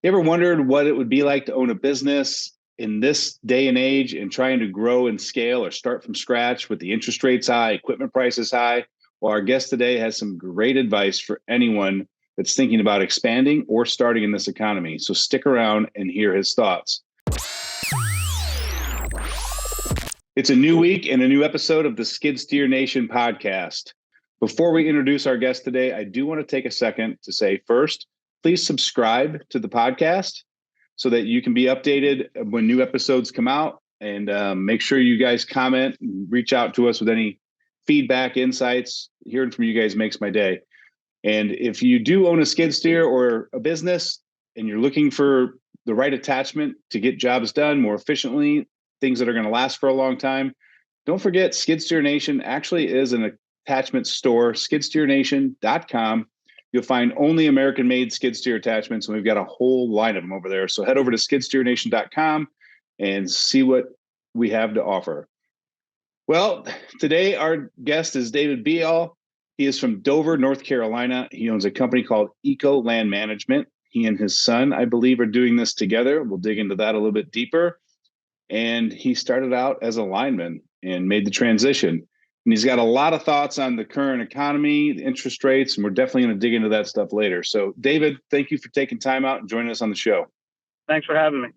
You ever wondered what it would be like to own a business in this day and age and trying to grow and scale or start from scratch with the interest rates high, equipment prices high? Well, our guest today has some great advice for anyone that's thinking about expanding or starting in this economy. So stick around and hear his thoughts. It's a new week and a new episode of the Skid Steer Nation podcast. Before we introduce our guest today, I do want to take a second to say first, please subscribe to the podcast so that you can be updated when new episodes come out, and make sure you guys comment and reach out to us with any feedback, insights. Hearing from you guys makes my day. And if you do own a skid steer or a business and you're looking for the right attachment to get jobs done more efficiently, things that are going to last for a long time, don't forget Skid Steer Nation actually is an attachment store, skidsteernation.com. You'll find only American-made skid steer attachments, and we've got a whole line of them over there. So head over to skidsteernation.com and see what we have to offer. Well, today our guest is David Beall. He is from Dover, North Carolina. He owns a company called Eco Land Management. He and his son, I believe, are doing this together. We'll dig into that a little bit deeper. And he started out as a lineman and made the transition. And he's got a lot of thoughts on the current economy, the interest rates, and we're definitely going to dig into that stuff later. So, David, thank you for taking time out and joining us on the show. Thanks for having me.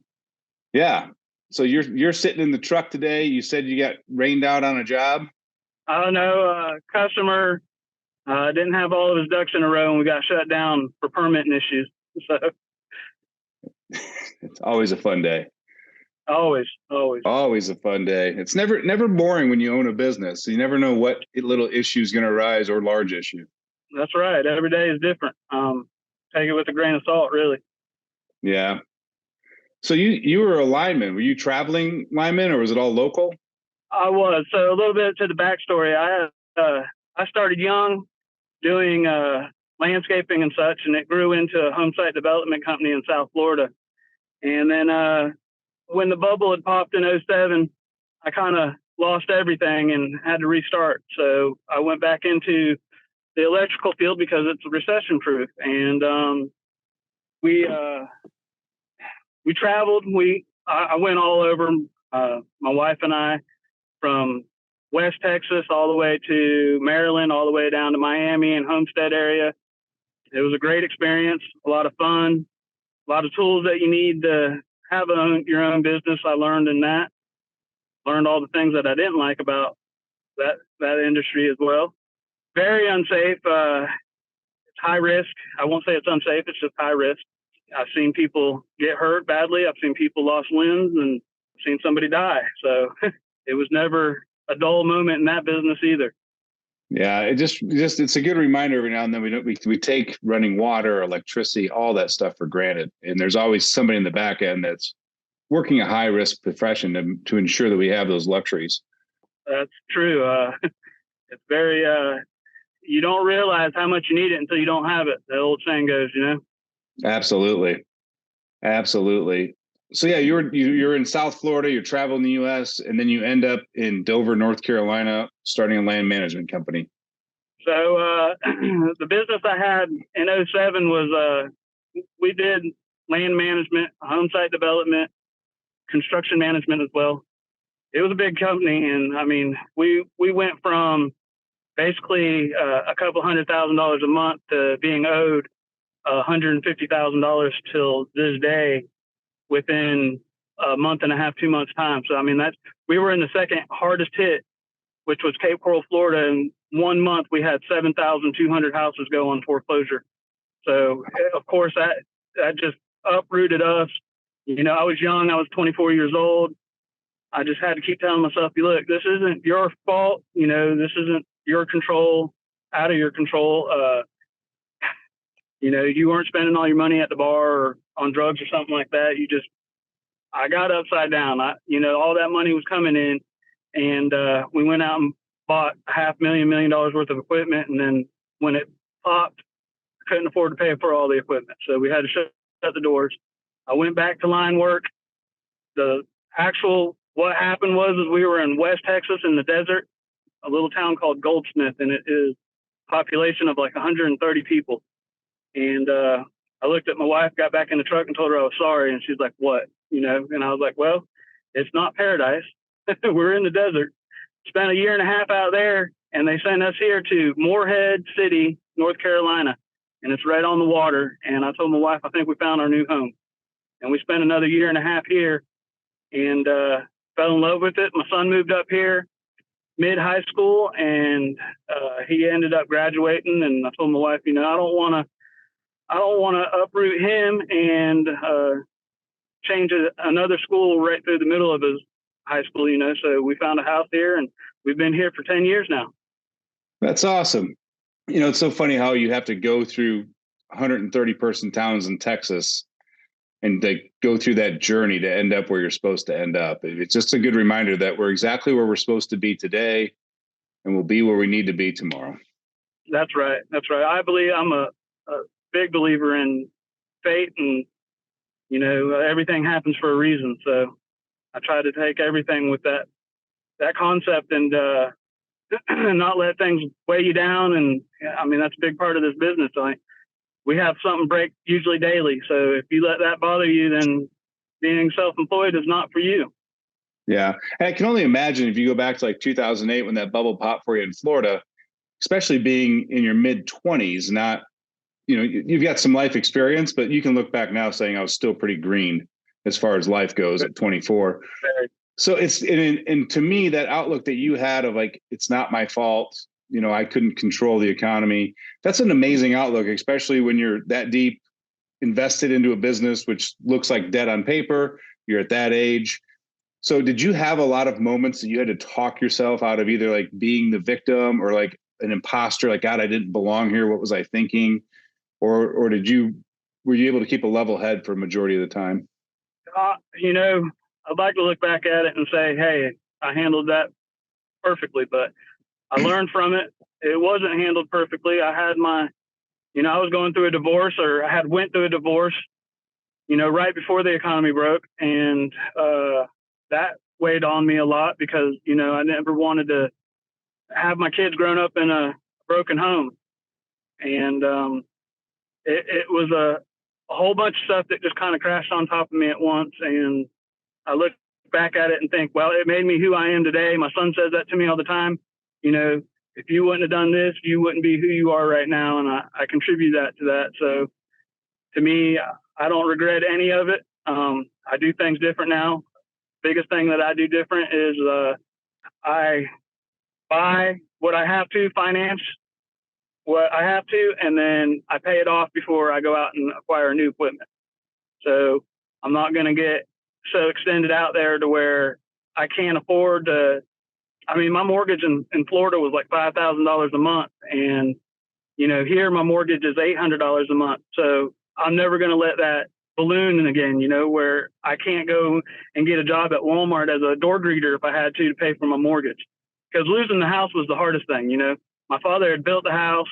Yeah. So you're sitting in the truck today. You said you got rained out on a job. Oh no, customer didn't have all of his ducks in a row, and we got shut down for permitting issues. So it's always a fun day. Always a fun day. It's never boring when you own a business. You never know what little issue is going to arise or large issue. That's right. Every day is different. Take it with a grain of salt, really. Yeah. So you were a lineman. Were you traveling lineman, or was it all local? I was. So a little bit to the backstory. I started young doing landscaping and such, and it grew into a home site development company in South Florida. And then when the bubble had popped in 2007, I kind of lost everything and had to restart. So I went back into the electrical field because it's recession proof. And we traveled. I went all over, my wife and I, from West Texas all the way to Maryland, all the way down to Miami and Homestead area. It was a great experience, a lot of fun, a lot of tools that you need to have your own business. I learned in that. Learned all the things that I didn't like about that industry as well. Very unsafe. It's high risk. I won't say it's unsafe. It's just high risk. I've seen people get hurt badly. I've seen people lost limbs, and seen somebody die. So it was never a dull moment in that business either. Yeah, it's a good reminder every now and then. We take running water, electricity, all that stuff for granted, and there's always somebody in the back end that's working a high risk profession to ensure that we have those luxuries. That's true. It's very you don't realize how much you need it until you don't have it. The old saying goes, Absolutely. So yeah, you're in South Florida, you're traveling the U.S., and then you end up in Dover, North Carolina, starting a land management company. So the business I had in 2007 was we did land management, home site development, construction management as well. It was a big company, and I mean, we went from basically a couple $100,000 a month to being owed $150,000 till this day, within a month and a half, 2 months time. So, I mean, we were in the second hardest hit, which was Cape Coral, Florida. And 1 month we had 7,200 houses go on foreclosure. So of course that just uprooted us. I was young. I was 24 years old. I just had to keep telling myself, look, this isn't your fault. This isn't your control, out of your control. You weren't spending all your money at the bar or on drugs or something like that. I got upside down. All that money was coming in, and we went out and bought $500,000 million worth of equipment. And then when it popped, couldn't afford to pay for all the equipment. So we had to shut the doors. I went back to line work. What happened was we were in West Texas in the desert, a little town called Goldsmith, and it is a population of like 130 people. And I looked at my wife, got back in the truck and told her I was sorry. And she's like, what? And I was like, well, it's not paradise. We're in the desert. Spent a year and a half out there, and they sent us here to Morehead City, North Carolina, and it's right on the water. And I told my wife, I think we found our new home. And we spent another year and a half here and fell in love with it. My son moved up here mid-high school, and he ended up graduating. And I told my wife, I don't want to uproot him and change another school right through the middle of his high school, So we found a house here, and we've been here for 10 years now. That's awesome. It's so funny how you have to go through 130 person towns in Texas and they go through that journey to end up where you're supposed to end up. It's just a good reminder that we're exactly where we're supposed to be today, and we'll be where we need to be tomorrow. That's right. That's right. I believe I'm a big believer in fate, and, everything happens for a reason. So I try to take everything with that concept and not let things weigh you down. And that's a big part of this business. We have something break usually daily. So if you let that bother you, then being self-employed is not for you. Yeah. And I can only imagine if you go back to like 2008 when that bubble popped for you in Florida, especially being in your mid 20s, not, you've got some life experience, but you can look back now saying I was still pretty green as far as life goes at 24. So it's, and to me, that outlook that you had of like, it's not my fault, I couldn't control the economy. That's an amazing outlook, especially when you're that deep invested into a business, which looks like debt on paper. You're at that age. So did you have a lot of moments that you had to talk yourself out of either like being the victim or like an imposter, like, God, I didn't belong here. What was I thinking? Or were you able to keep a level head for a majority of the time? I'd like to look back at it and say, hey, I handled that perfectly, but I learned from it. It wasn't handled perfectly. I had I was going through a divorce, or I had went through a divorce, right before the economy broke. And that weighed on me a lot because, I never wanted to have my kids grown up in a broken home. And it was a whole bunch of stuff that just kind of crashed on top of me at once. And I look back at it and think, well, it made me who I am today. My son says that to me all the time. If you wouldn't have done this, you wouldn't be who you are right now. And I contribute that to that. So to me, I don't regret any of it. I do things different now. Biggest thing that I do different is I buy what I have to, finance what I have to, and then I pay it off before I go out and acquire new equipment. So I'm not going to get so extended out there to where I can't afford to. My mortgage in Florida was like $5,000 a month. And, here my mortgage is $800 a month. So I'm never going to let that balloon again, where I can't go and get a job at Walmart as a door greeter if I had to pay for my mortgage. Because losing the house was the hardest thing. My father had built the house,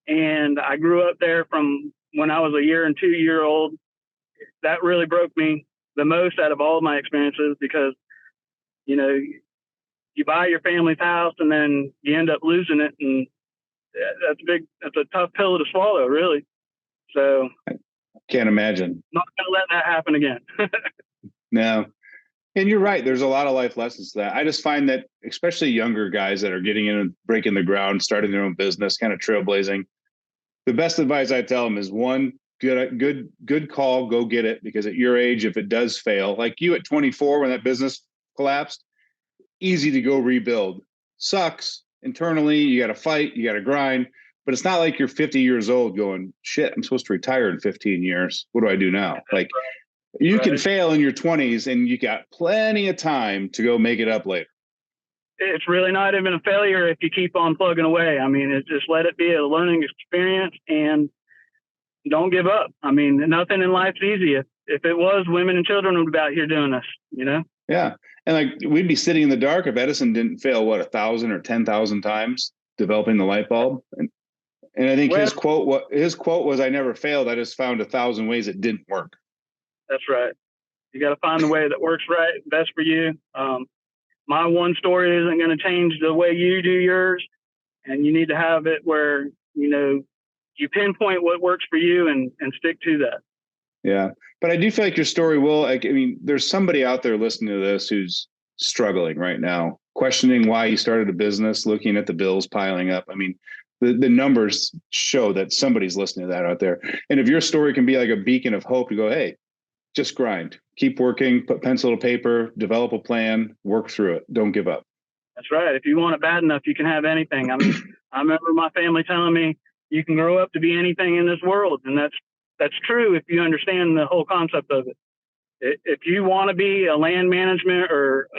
and I grew up there from when I was a year and 2-year-old. That really broke me the most out of all of my experiences because, you buy your family's house and then you end up losing it. And that's a tough pill to swallow, really. So I can't imagine. Not going to let that happen again. No. And you're right. There's a lot of life lessons to that. I just find that especially younger guys that are getting in and breaking the ground, starting their own business, kind of trailblazing. The best advice I tell them is one, good call, go get it. Because at your age, if it does fail, like you at 24, when that business collapsed, easy to go rebuild. Sucks internally. You got to fight, you got to grind, but it's not like you're 50 years old going, shit, I'm supposed to retire in 15 years. What do I do now? Like you can fail in your 20s and you got plenty of time to go make it up later. It's really not even a failure if you keep on plugging away. It's just let it be a learning experience and don't give up. Nothing in life's easy. If it was, women and children would be out here doing this, Yeah. And like we'd be sitting in the dark if Edison didn't fail, 1,000 or 10,000 times developing the light bulb. And I think his quote was, I never failed. I just found 1,000 ways it didn't work. That's right. You got to find the way that works right, best for you. My one story isn't going to change the way you do yours. And you need to have it where, you pinpoint what works for you and stick to that. Yeah. But I do feel like your story will, like, I mean, there's somebody out there listening to this who's struggling right now, questioning why you started a business, looking at the bills piling up. I mean, the numbers show that somebody's listening to that out there. And if your story can be like a beacon of hope to go, hey, just grind, keep working, put pencil to paper, develop a plan, work through it. Don't give up. That's right. If you want it bad enough, you can have anything. I mean, I remember my family telling me you can grow up to be anything in this world. And that's true if you understand the whole concept of it. If you want to be a land management or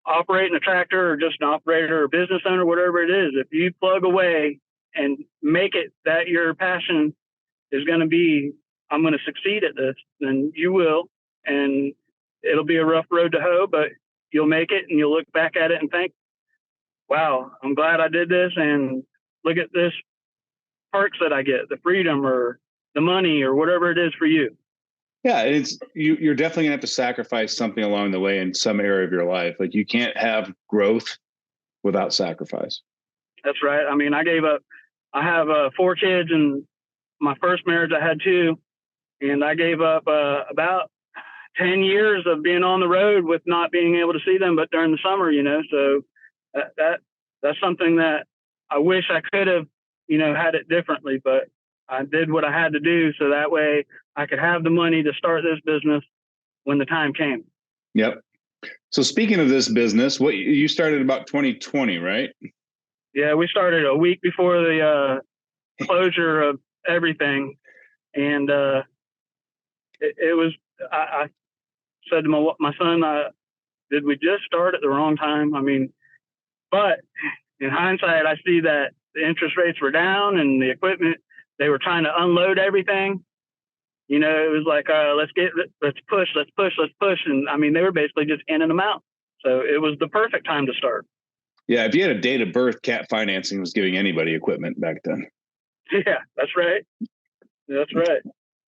operating a tractor or just an operator or business owner, whatever it is, if you plug away and make it that your passion is going to be, I'm going to succeed at this, then you will. And it'll be a rough road to hoe, but you'll make it and you'll look back at it and think, wow, I'm glad I did this. And look at this perks that I get, the freedom or the money or whatever it is for you. Yeah, it's you're definitely gonna have to sacrifice something along the way in some area of your life. Like you can't have growth without sacrifice. That's right. I mean, I have 4 kids, and my first marriage I had 2, and I gave up about 10 years of being on the road with not being able to see them, but during the summer, so that's something that I wish I could have, had it differently, but I did what I had to do. So that way I could have the money to start this business when the time came. Yep. So speaking of this business, what you started about 2020, right? Yeah, we started a week before the closure of everything. And it was, I said to my son, did we just start at the wrong time? I mean, but in hindsight, I see that the interest rates were down and the equipment, they were trying to unload everything. It was like, let's push. And I mean, they were basically just in them out. So it was the perfect time to start. Yeah. If you had a date of birth, Cat Financing was giving anybody equipment back then. Yeah, that's right. That's right.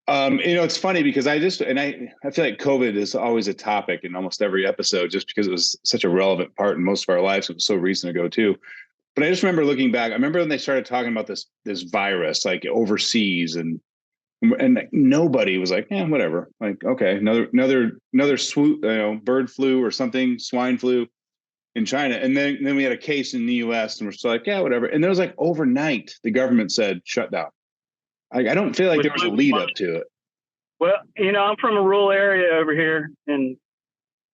It's funny because I feel like COVID is always a topic in almost every episode, just because it was such a relevant part in most of our lives. It was so recent ago too. But I just remember looking back. I remember when they started talking about this virus, like overseas, and nobody was like, yeah, whatever. Like, okay, another swoop, bird flu or something, swine flu in China, and then we had a case in the U.S. and we're still like, yeah, whatever. And there was like overnight, the government said shut down. I don't feel like there was a lead up to it. Well, I'm from a rural area over here in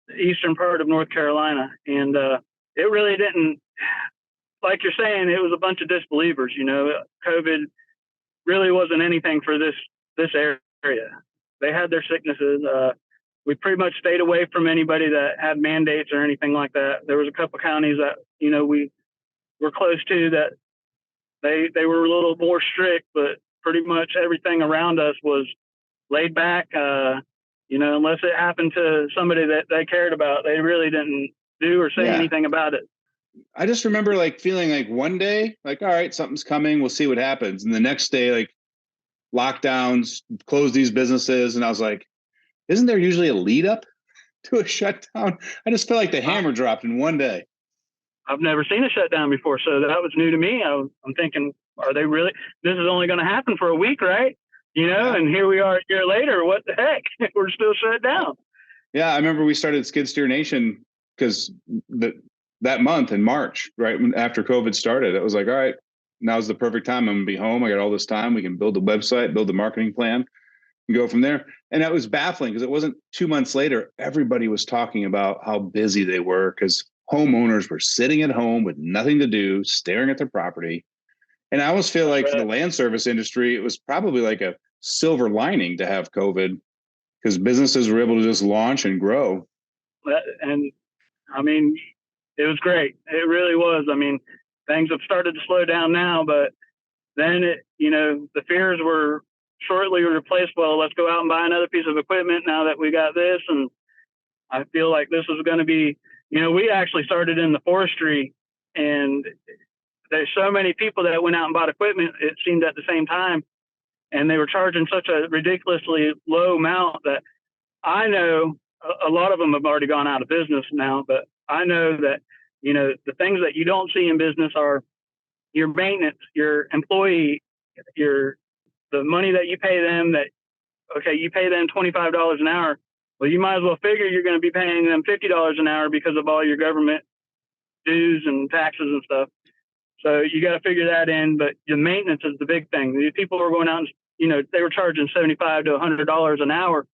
the eastern part of North Carolina, and it really didn't. Like you're saying, it was a bunch of disbelievers. COVID really wasn't anything for this area. They had their sicknesses. We pretty much stayed away from anybody that had mandates or anything like that. There was a couple counties that we were close to that they were a little more strict, but pretty much everything around us was laid back. Unless it happened to somebody that they cared about, they really didn't do or say anything about it. I just remember like feeling like one day, like, all right, something's coming. We'll see what happens. And the next day, like lockdowns, close these businesses. And I was like, isn't there usually a lead up to a shutdown? I just felt like the hammer dropped in one day. I've never seen a shutdown before. So that was new to me. I'm thinking, are they really, this is only going to happen for a week, right? And here we are a year later. What the heck? We're still shut down. Yeah. I remember we started Skid Steer Nation because that month in March, right after COVID started, it was like, all right, now's the perfect time. I'm gonna be home. I got all this time. We can build a website, build a marketing plan, and go from there. And that was baffling because it wasn't 2 months later, everybody was talking about how busy they were because homeowners were sitting at home with nothing to do, staring at their property. And I almost feel like for the land service industry, it was probably like a silver lining to have COVID because businesses were able to just launch and grow. And I mean, it was great. It really was. I mean, things have started to slow down now, but then the fears were shortly replaced. Well, let's go out and buy another piece of equipment now that we got this. And I feel like this is going to be, we actually started in the forestry, and there's so many people that went out and bought equipment, it seemed at the same time, and they were charging such a ridiculously low amount that I know a lot of them have already gone out of business now, but I know that, the things that you don't see in business are your maintenance, your employee the money that you pay them you pay them $25 an hour. Well, you might as well figure you're going to be paying them $50 an hour because of all your government dues and taxes and stuff. So you got to figure that in. But the maintenance is the big thing. These people are going out and, they were charging $75 to $100 an hour.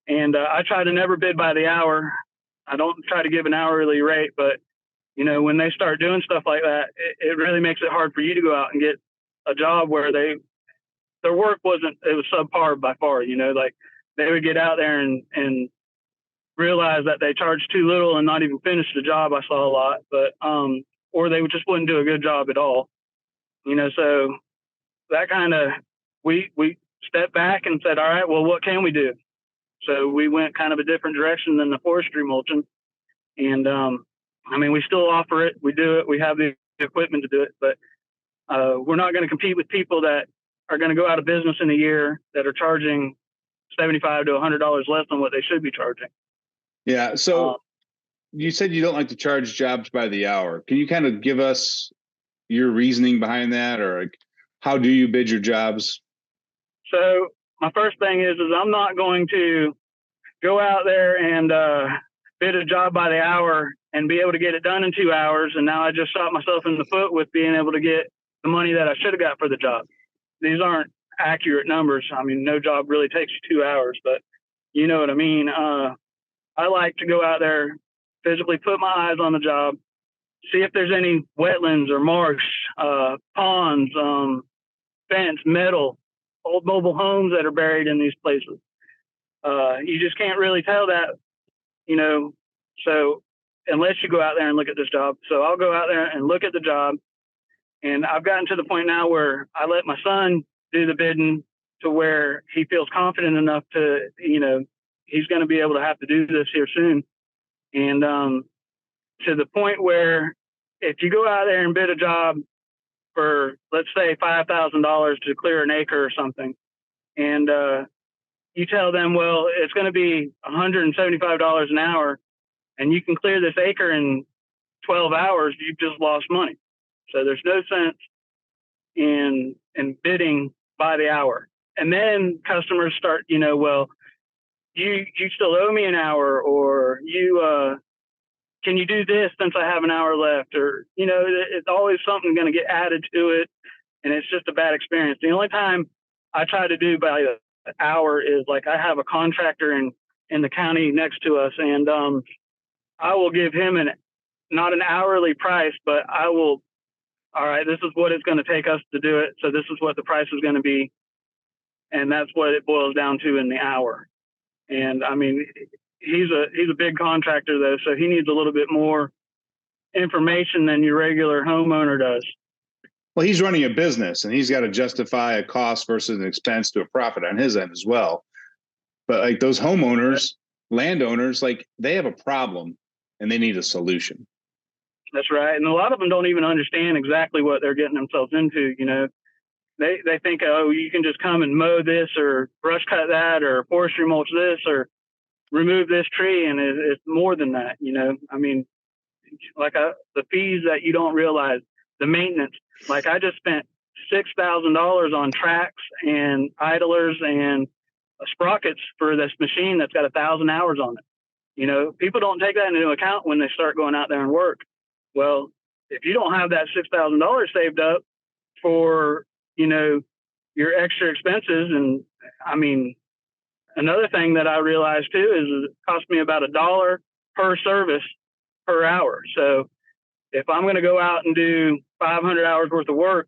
And I try to never bid by the hour. I don't try to give an hourly rate, but when they start doing stuff like that, it really makes it hard for you to go out and get a job where their work it was subpar by far, like they would get out there and realize that they charged too little and not even finish the job. I saw a lot, but, or they just wouldn't do a good job at all, so that kind of, we stepped back and said, all right, well, what can we do? So we went kind of a different direction than the forestry mulching. And, we still offer it. We do it. We have the equipment to do it, but we're not going to compete with people that are going to go out of business in a year that are charging $75 to $100 less than what they should be charging. Yeah. So you said you don't like to charge jobs by the hour. Can you kind of give us your reasoning behind that, or how do you bid your jobs? So my first thing is I'm not going to go out there and bid a job by the hour and be able to get it done in 2 hours. And now I just shot myself in the foot with being able to get the money that I should have got for the job. These aren't accurate numbers. No job really takes you 2 hours, but you know what I mean? I like to go out there, physically put my eyes on the job, see if there's any wetlands or marsh, ponds, fence, metal, old mobile homes that are buried in these places. You just can't really tell that, so unless you go out there and look at this job. So I'll go out there and look at the job. And I've gotten to the point now where I let my son do the bidding to where he feels confident enough to, he's going to be able to have to do this here soon. And to the point where if you go out there and bid a job for, let's say, $5,000 to clear an acre or something, and you tell them, well, it's going to be $175 an hour, and you can clear this acre in 12 hours, you've just lost money. So there's no sense in bidding by the hour. And then customers start, well, you still owe me an hour, or can you do this since I have an hour left? Or, it's always something going to get added to it. And it's just a bad experience. The only time I try to do by the hour is like I have a contractor in the county next to us, and I will give him not an hourly price, but I will, all right, this is what it's going to take us to do it. So this is what the price is going to be. And that's what it boils down to in the hour. And he's a big contractor though, so he needs a little bit more information than your regular homeowner does. Well, he's running a business and he's got to justify a cost versus an expense to a profit on his end as well. But like those homeowners, landowners, like they have a problem and they need a solution. That's right. And a lot of them don't even understand exactly what they're getting themselves into. They think, oh, you can just come and mow this or brush cut that or forestry mulch this or remove this tree. And it's more than that, the fees that you don't realize, the maintenance. Like I just spent $6,000 on tracks and idlers and sprockets for this machine that's got 1,000 hours on it. People don't take that into account when they start going out there and work. Well, if you don't have that $6,000 saved up for, your extra expenses, and another thing that I realized too is it cost me about $1 per service per hour. So if I'm going to go out and do 500 hours worth of work,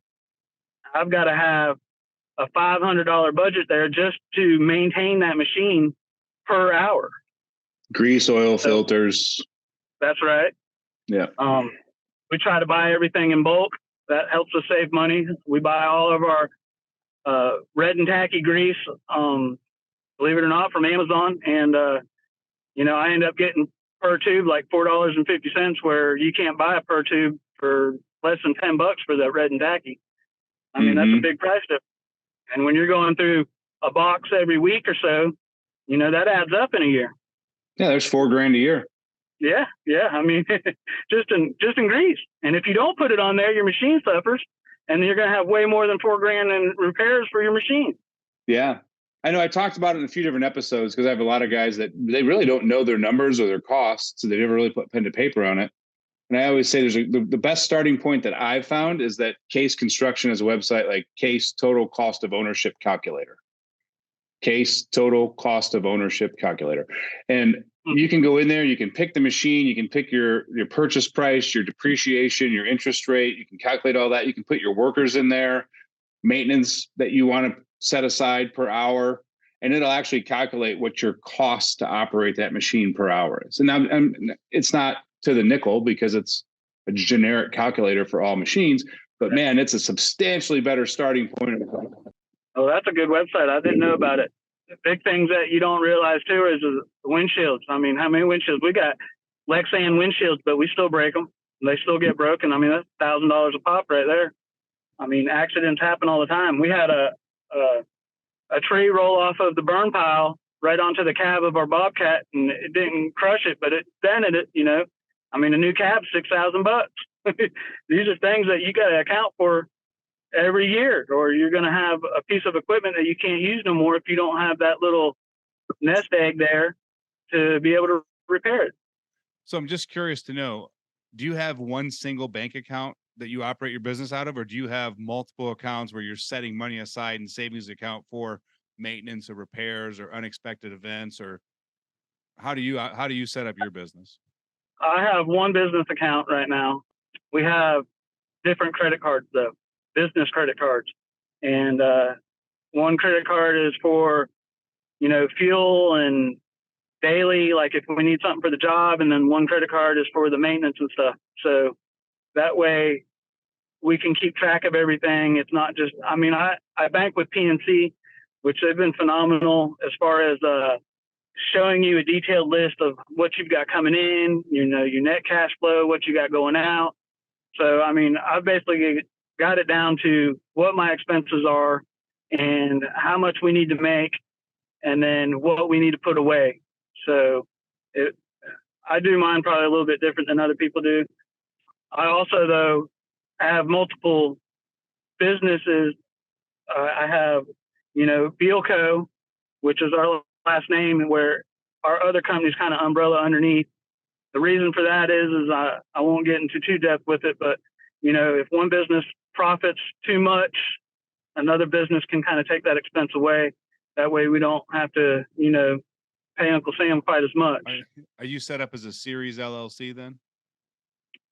I've got to have a $500 budget there just to maintain that machine per hour. Grease, oil, filters. That's right. Yeah. We try to buy everything in bulk. That helps us save money. We buy all of our red and tacky grease, believe it or not, from Amazon. And, I end up getting per tube like $4.50, where you can't buy a per tube for less than $10 for that red and tacky. That's a big price difference. And when you're going through a box every week or so, that adds up in a year. Yeah, there's $4,000 a year. Yeah. just in grease. And if you don't put it on there, your machine suffers. and you're going to have way more than $4,000 in repairs for your machine. Yeah. I know I talked about it in a few different episodes because I have a lot of guys that they really don't know their numbers or their costs. So they never really put pen to paper on it. And I always say the best starting point that I've found is that Case Construction has a website like Case Total Cost of Ownership Calculator. Case Total Cost of Ownership Calculator. And you can go in there, you can pick the machine, you can pick your purchase price, your depreciation, your interest rate, you can calculate all that. You can put your workers in there, maintenance that you want to set aside per hour, and it'll actually calculate what your cost to operate that machine per hour is. And it's not to the nickel because it's a generic calculator for all machines, but man, it's a substantially better starting point. Oh, that's a good website. I didn't know about it. The big things that you don't realize too is the windshields. I mean, how many windshields? We got Lexan windshields, but we still break them. They still get broken. I mean, that's $1,000 a pop right there. I mean, accidents happen all the time. We had a tree roll off of the burn pile right onto the cab of our Bobcat, and it didn't crush it, but it dented it. You know, I mean, a new cab's $6,000. These are things that you got to account for every year, or you're going to have a piece of equipment that you can't use no more if you don't have that little nest egg there to be able to repair it. So I'm just curious to know, do you have one single bank account that you operate your business out of, or do you have multiple accounts where you're setting money aside in savings account for maintenance or repairs or unexpected events, or how do you set up your business? I have one business account right now. We have different credit cards though, business credit cards. And one credit card is for, fuel and daily, like if we need something for the job, and then one credit card is for the maintenance and stuff. So that way we can keep track of everything. It's not just, I bank with PNC, which they've been phenomenal as far as showing you a detailed list of what you've got coming in, your net cash flow, what you got going out. So, I've basically got it down to what my expenses are and how much we need to make, and then what we need to put away. So I do mine probably a little bit different than other people do. I also, though, have multiple businesses. I have, Beall Co., which is our last name, where our other company's kind of umbrella underneath. The reason for that is I won't get into too depth with it, but, if one business profits too much, another business can kind of take that expense away. That way we don't have to, pay Uncle Sam quite as much. Are you set up as a series LLC then?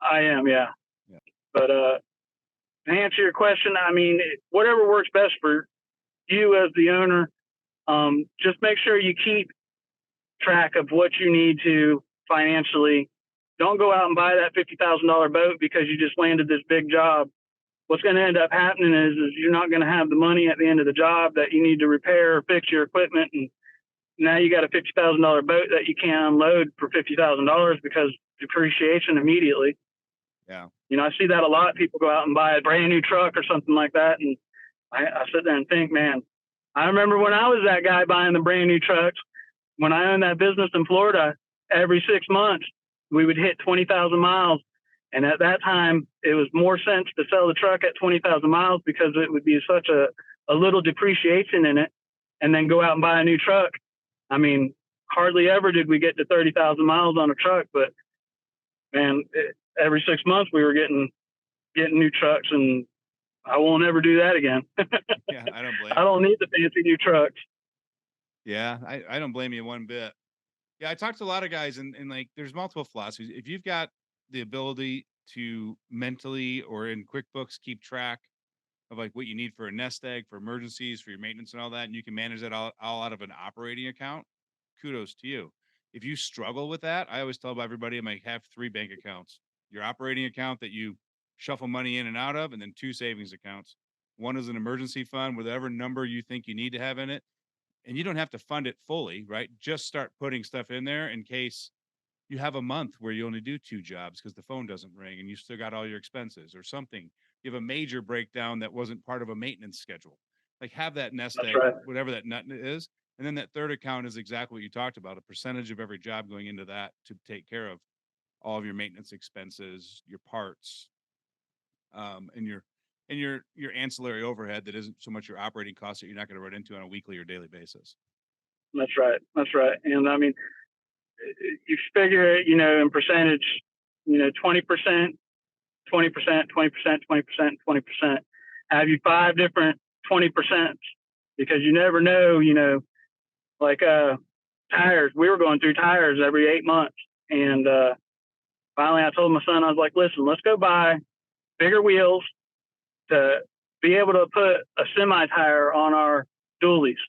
I am, yeah. But to answer your question, whatever works best for you as the owner, just make sure you keep track of what you need to financially. Don't go out and buy that $50,000 boat because you just landed this big job. What's going to end up happening is you're not going to have the money at the end of the job that you need to repair or fix your equipment, and now you got a $50,000 boat that you can't unload for $50,000 because depreciation immediately. Yeah. I see that a lot. People go out and buy a brand new truck or something like that, and I sit there and think, man, I remember when I was that guy buying the brand new trucks. When I owned that business in Florida, every 6 months we would hit 20,000 miles. And at that time, it was more sense to sell the truck at 20,000 miles because it would be such a little depreciation in it, and then go out and buy a new truck. Hardly ever did we get to 30,000 miles on a truck, but man, every 6 months we were getting new trucks, and I won't ever do that again. Yeah, I don't blame you. I don't need the fancy new trucks. Yeah, I don't blame you one bit. Yeah, I talked to a lot of guys, and like there's multiple philosophies. If you've got the ability to mentally or in QuickBooks keep track of like what you need for a nest egg, for emergencies, for your maintenance and all that, and you can manage that all out of an operating account, kudos to you. If you struggle with that, I always tell everybody I might have 3 bank accounts. Your operating account that you shuffle money in and out of, and then 2 savings accounts. One is an emergency fund, whatever number you think you need to have in it. And you don't have to fund it fully, right? Just start putting stuff in there in case you have a month where you only do 2 jobs because the phone doesn't ring and you still got all your expenses or something. You have a major breakdown that wasn't part of a maintenance schedule. Like have that nest egg, right. whatever that nut is. And then that third account is exactly what you talked about, a percentage of every job going into that to take care of all of your maintenance expenses, your parts, and and your ancillary overhead that isn't so much your operating costs that you're not going to run into on a weekly or daily basis. That's right. That's right. And I mean, you figure it, in percentage, 20%, 20%, 20%, 20%, 20%. Have you 5 different 20%, because you never know, like tires. We were going through tires every 8 months. And finally I told my son, I was like, listen, let's go buy bigger wheels to be able to put a semi tire on our dualies.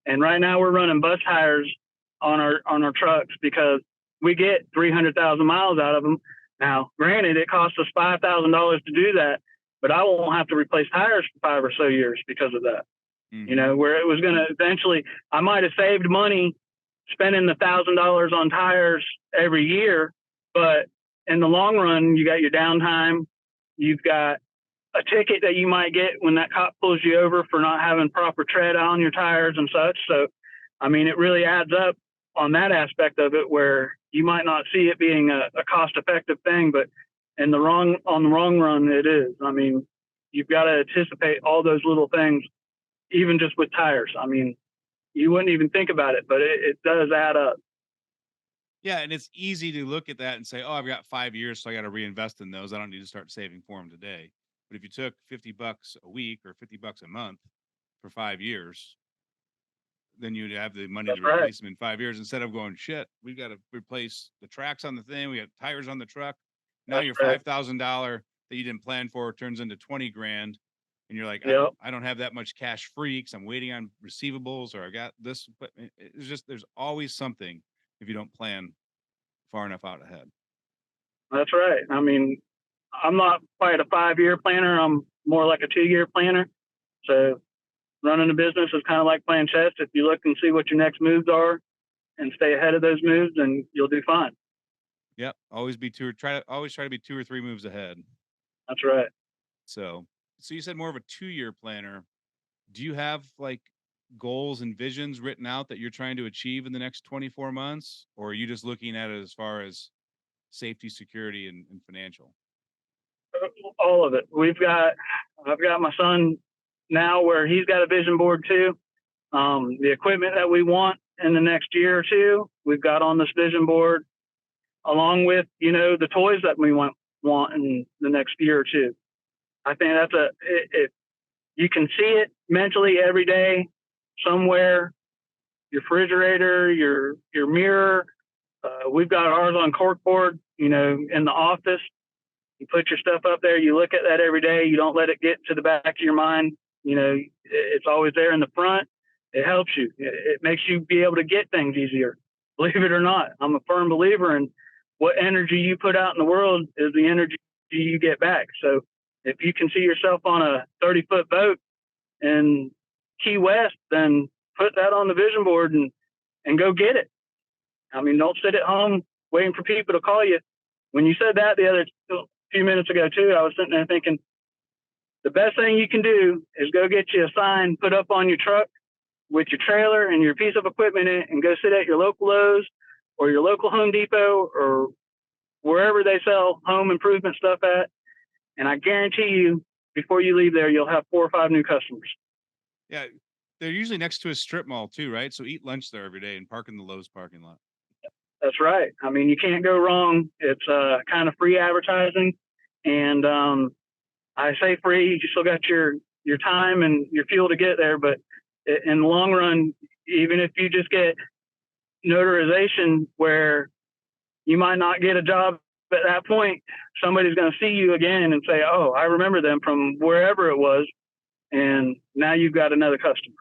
And right now we're running bus tires on our trucks because we get 300,000 miles out of them. Now, granted, it costs us $5,000 to do that, but I won't have to replace tires for 5 or so years because of that. Mm-hmm. Where it was going to eventually, I might have saved money spending the $1,000 on tires every year, but in the long run, you got your downtime, you've got a ticket that you might get when that cop pulls you over for not having proper tread on your tires and such. So, I mean, it really adds up on that aspect of it, where you might not see it being a cost-effective thing, but on the long run, it is. I mean, you've got to anticipate all those little things, even just with tires. I mean, you wouldn't even think about it, but it does add up. Yeah, and it's easy to look at that and say, "Oh, I've got 5 years, so I got to reinvest in those. I don't need to start saving for them today." But if you took $50 a week or $50 a month for 5 years, then you'd have the money That's to right. replace them in 5 years instead of going, shit, we got to replace the tracks on the thing. We got tires on the truck. Now That's your right. $5,000 that you didn't plan for turns into 20 grand. And you're like, Yep. I don't have that much cash free because I'm waiting on receivables, or I got this. But it's just, there's always something if you don't plan far enough out ahead. That's right. I mean, I'm not quite a 5-year planner. I'm more like a 2-year planner. So running a business is kind of like playing chess. If you look and see what your next moves are and stay ahead of those moves, then you'll do fine. Yep. Always try to be 2 or 3 moves ahead. That's right. So you said more of a 2-year planner. Do you have like goals and visions written out that you're trying to achieve in the next 24 months? Or are you just looking at it as far as safety, security, and financial? All of it. I've got my son now where he's got a vision board too. The equipment that we want in the next year or two, we've got on this vision board, along with, the toys that we want in the next year or two. I think if you can see it mentally every day somewhere, your refrigerator, your mirror. We've got ours on corkboard, in the office. You put your stuff up there, you look at that every day. You don't let it get to the back of your mind. It's always there in the front. It helps you. It makes you be able to get things easier. Believe it or not, I'm a firm believer in what energy you put out in the world is the energy you get back. So if you can see yourself on a 30-foot boat in Key West, then put that on the vision board and go get it. I mean, don't sit at home waiting for people to call you. When you said that the other few minutes ago too, I was sitting there thinking, the best thing you can do is go get you a sign put up on your truck with your trailer and your piece of equipment in it, and go sit at your local Lowe's or your local Home Depot or wherever they sell home improvement stuff at. And I guarantee you, before you leave there, you'll have 4 or 5 new customers. Yeah. They're usually next to a strip mall too, right? So eat lunch there every day and park in the Lowe's parking lot. That's right. I mean, you can't go wrong. It's kind of free advertising. And I say free, you still got your time and your fuel to get there. But in the long run, even if you just get notarization where you might not get a job at that point, somebody's going to see you again and say, oh, I remember them from wherever it was. And now you've got another customer.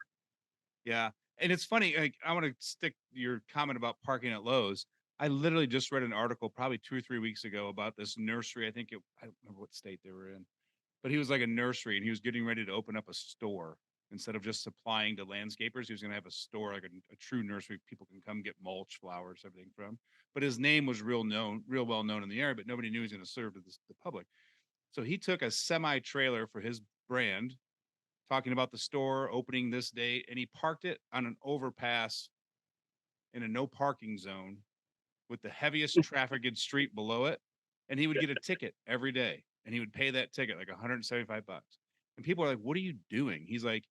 Yeah. And it's funny, like, I want to stick your comment about parking at Lowe's. I literally just read an article probably 2 or 3 weeks ago about this nursery. I don't remember what state they were in, but he was like a nursery and he was getting ready to open up a store. Instead of just supplying to landscapers, he was going to have a store, like a true nursery. People can come get mulch, flowers, everything from. But his name was real well known in the area, but nobody knew he was going to serve to the public. So he took a semi trailer for his brand, talking about the store opening this date, and he parked it on an overpass in a no parking zone with the heaviest trafficked street below it. And he would get a ticket every day, and he would pay that ticket like $175. And people are like, what are you doing? He's like,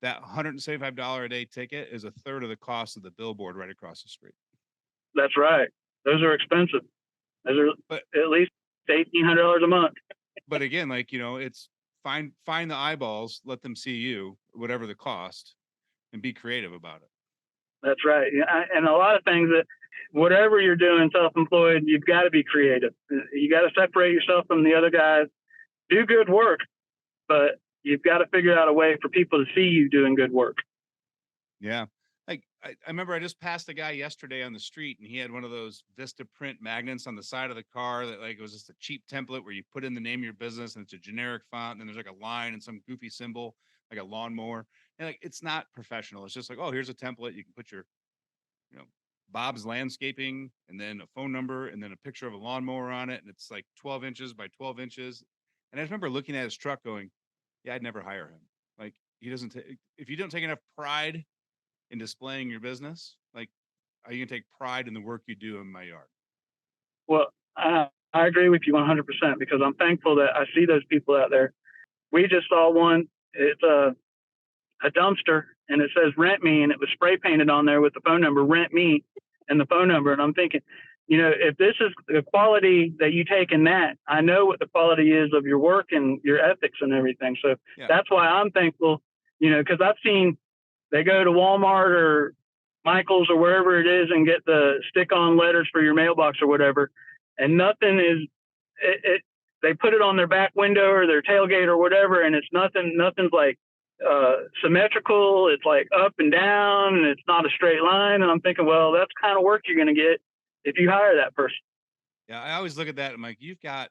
that $175 a day ticket is a third of the cost of the billboard right across the street. That's right. Those are expensive. Those are at least $1,800 a month. But again, like, it's find the eyeballs, let them see you, whatever the cost, and be creative about it. That's right. And a lot of things that, whatever you're doing self-employed, you've got to be creative. You got to separate yourself from the other guys. Do good work, but you've got to figure out a way for people to see you doing good work. Yeah. Like I remember I just passed a guy yesterday on the street, and he had one of those Vista print magnets on the side of the car that, like, it was just a cheap template where you put in the name of your business and it's a generic font, and then there's like a line and some goofy symbol, like a lawnmower. And like, it's not professional. It's just like, oh, here's a template. You can put your, Bob's Landscaping, and then a phone number, and then a picture of a lawnmower on it. And it's like 12 inches by 12 inches. And I just remember looking at his truck going, yeah, I'd never hire him. Like, he doesn't if you don't take enough pride in displaying your business, like, are you gonna take pride in the work you do in my yard? Well, I agree with you 100% because I'm thankful that I see those people out there. We just saw one. It's a dumpster, and it says "Rent Me," and it was spray painted on there with the phone number "Rent Me" and the phone number. And I'm thinking, if this is the quality that you take in that, I know what the quality is of your work and your ethics and everything. So That's why I'm thankful, because I've seen they go to Walmart or Michael's or wherever it is and get the stick-on letters for your mailbox or whatever, and nothing is they put it on their back window or their tailgate or whatever, and it's nothing's like symmetrical. It's like up and down, and it's not a straight line. And I'm thinking, well, that's the kind of work you're going to get if you hire that person. Yeah, I always look at that and I'm like, you've got,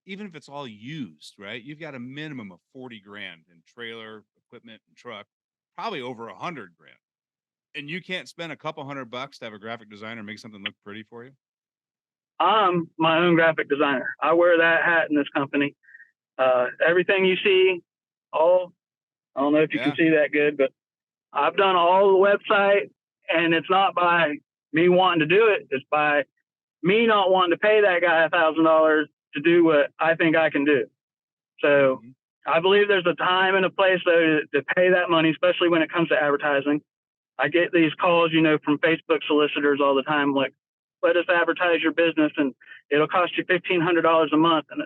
even if it's all used, right? You've got a minimum of 40 grand in trailer, equipment, and truck, probably over 100 grand. And you can't spend a couple $100 to have a graphic designer make something look pretty for you? I'm my own graphic designer. I wear that hat in this company. Everything you see, I don't know if you can see that good, but I've done all the website, and it's not by me wanting to do it. It's by me not wanting to pay that guy $1,000 to do what I think I can do. So I believe there's a time and a place, though, to pay that money, especially when it comes to advertising. I get these calls, from Facebook solicitors all the time, like, let us advertise your business and it'll cost you $1,500 a month. And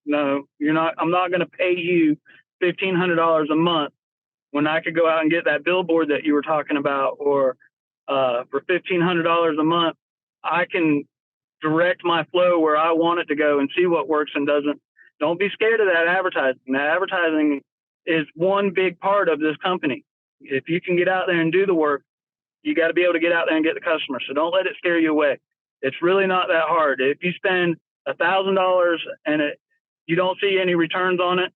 no, you're not. I'm not going to pay you $1,500 a month when I could go out and get that billboard that you were talking about, or for $1,500 a month, I can direct my flow where I want it to go and see what works and doesn't. Don't be scared of that advertising. That advertising is one big part of this company. If you can get out there and do the work, you got to be able to get out there and get the customer. So don't let it scare you away. It's really not that hard. If you spend $1,000 and you don't see any returns on it,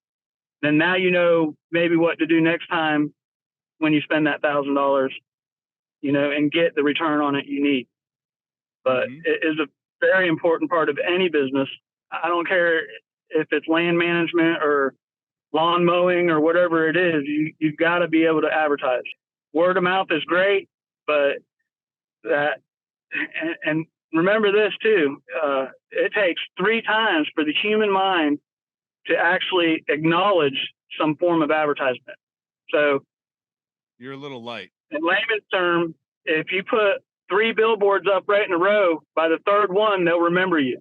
then now you know maybe what to do next time when you spend that $1,000, and get the return on it you need. But it is a very important part of any business. I don't care if it's land management or lawn mowing or whatever it is, you've got to be able to advertise. Word of mouth is great, but and remember this too, it takes 3 times for the human mind to actually acknowledge some form of advertisement. So you're a little light. In layman's term, if you put 3 billboards up right in a row, by the 3rd one, they'll remember you.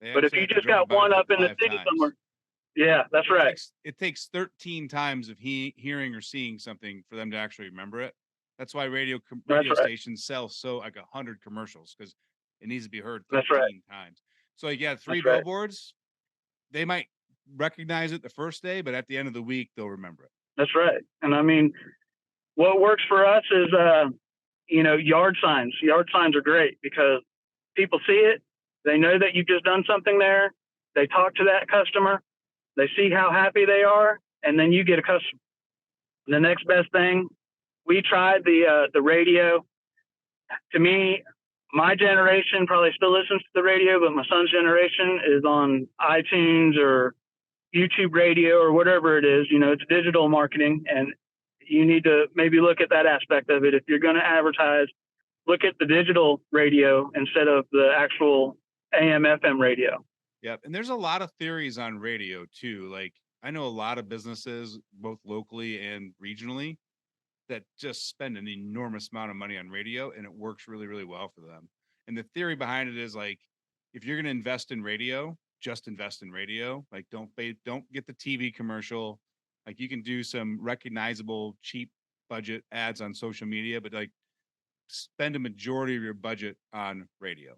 But if you just got one up in the city somewhere, yeah, that's right. It takes 13 times of hearing or seeing something for them to actually remember it. That's why radio stations sell so like 100 commercials, because it needs to be heard 13 times. So you got 3 billboards. They might recognize it the first day, but at the end of the week, they'll remember it. That's right. And I mean, what works for us is, yard signs. Yard signs are great because people see it. They know that you've just done something there. They talk to that customer. They see how happy they are, and then you get a customer. The next best thing, we tried the radio. To me, my generation probably still listens to the radio, but my son's generation is on iTunes or YouTube radio or whatever it is. It's digital marketing, and you need to maybe look at that aspect of it. If you're going to advertise, look at the digital radio instead of the actual AM, FM radio. Yep. And there's a lot of theories on radio too. Like, I know a lot of businesses, both locally and regionally, that just spend an enormous amount of money on radio, and it works really, really well for them. And the theory behind it is like, if you're going to invest in radio, just invest in radio. Like, don't get the TV commercial. Like, you can do some recognizable, cheap budget ads on social media, but like, spend a majority of your budget on radio.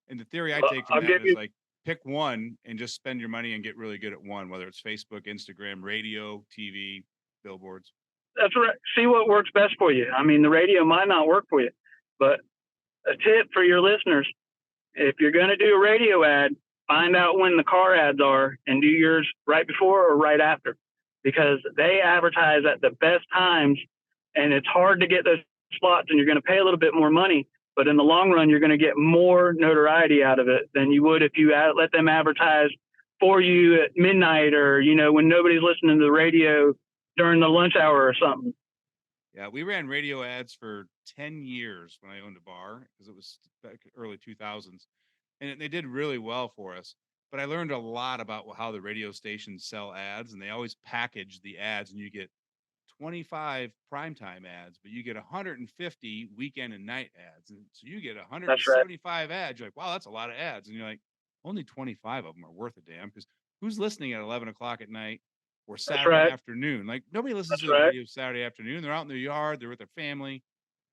And the theory I take from I'll that give is you. like, pick one and just spend your money and get really good at one, whether it's Facebook, Instagram, radio, TV, billboards. That's right. See what works best for you. I mean, the radio might not work for you, but a tip for your listeners: if you're going to do a radio ad, find out when the car ads are and do yours right before or right after, because they advertise at the best times, and it's hard to get those slots, and you're going to pay a little bit more money. But in the long run, you're going to get more notoriety out of it than you would if you let them advertise for you at midnight, or, when nobody's listening to the radio during the lunch hour or something. Yeah, we ran radio ads for 10 years when I owned a bar, because it was back early 2000s, and they did really well for us. But I learned a lot about how the radio stations sell ads, and they always package the ads, and you get 25 primetime ads, but you get 150 weekend and night ads. And so you get That's right. 175 ads. You're like, wow, that's a lot of ads. And you're like, only 25 of them are worth a damn, because who's listening at 11 o'clock at night or That's Saturday right. afternoon? Like, nobody listens That's to the right. radio Saturday afternoon. They're out in their yard. They're with their family.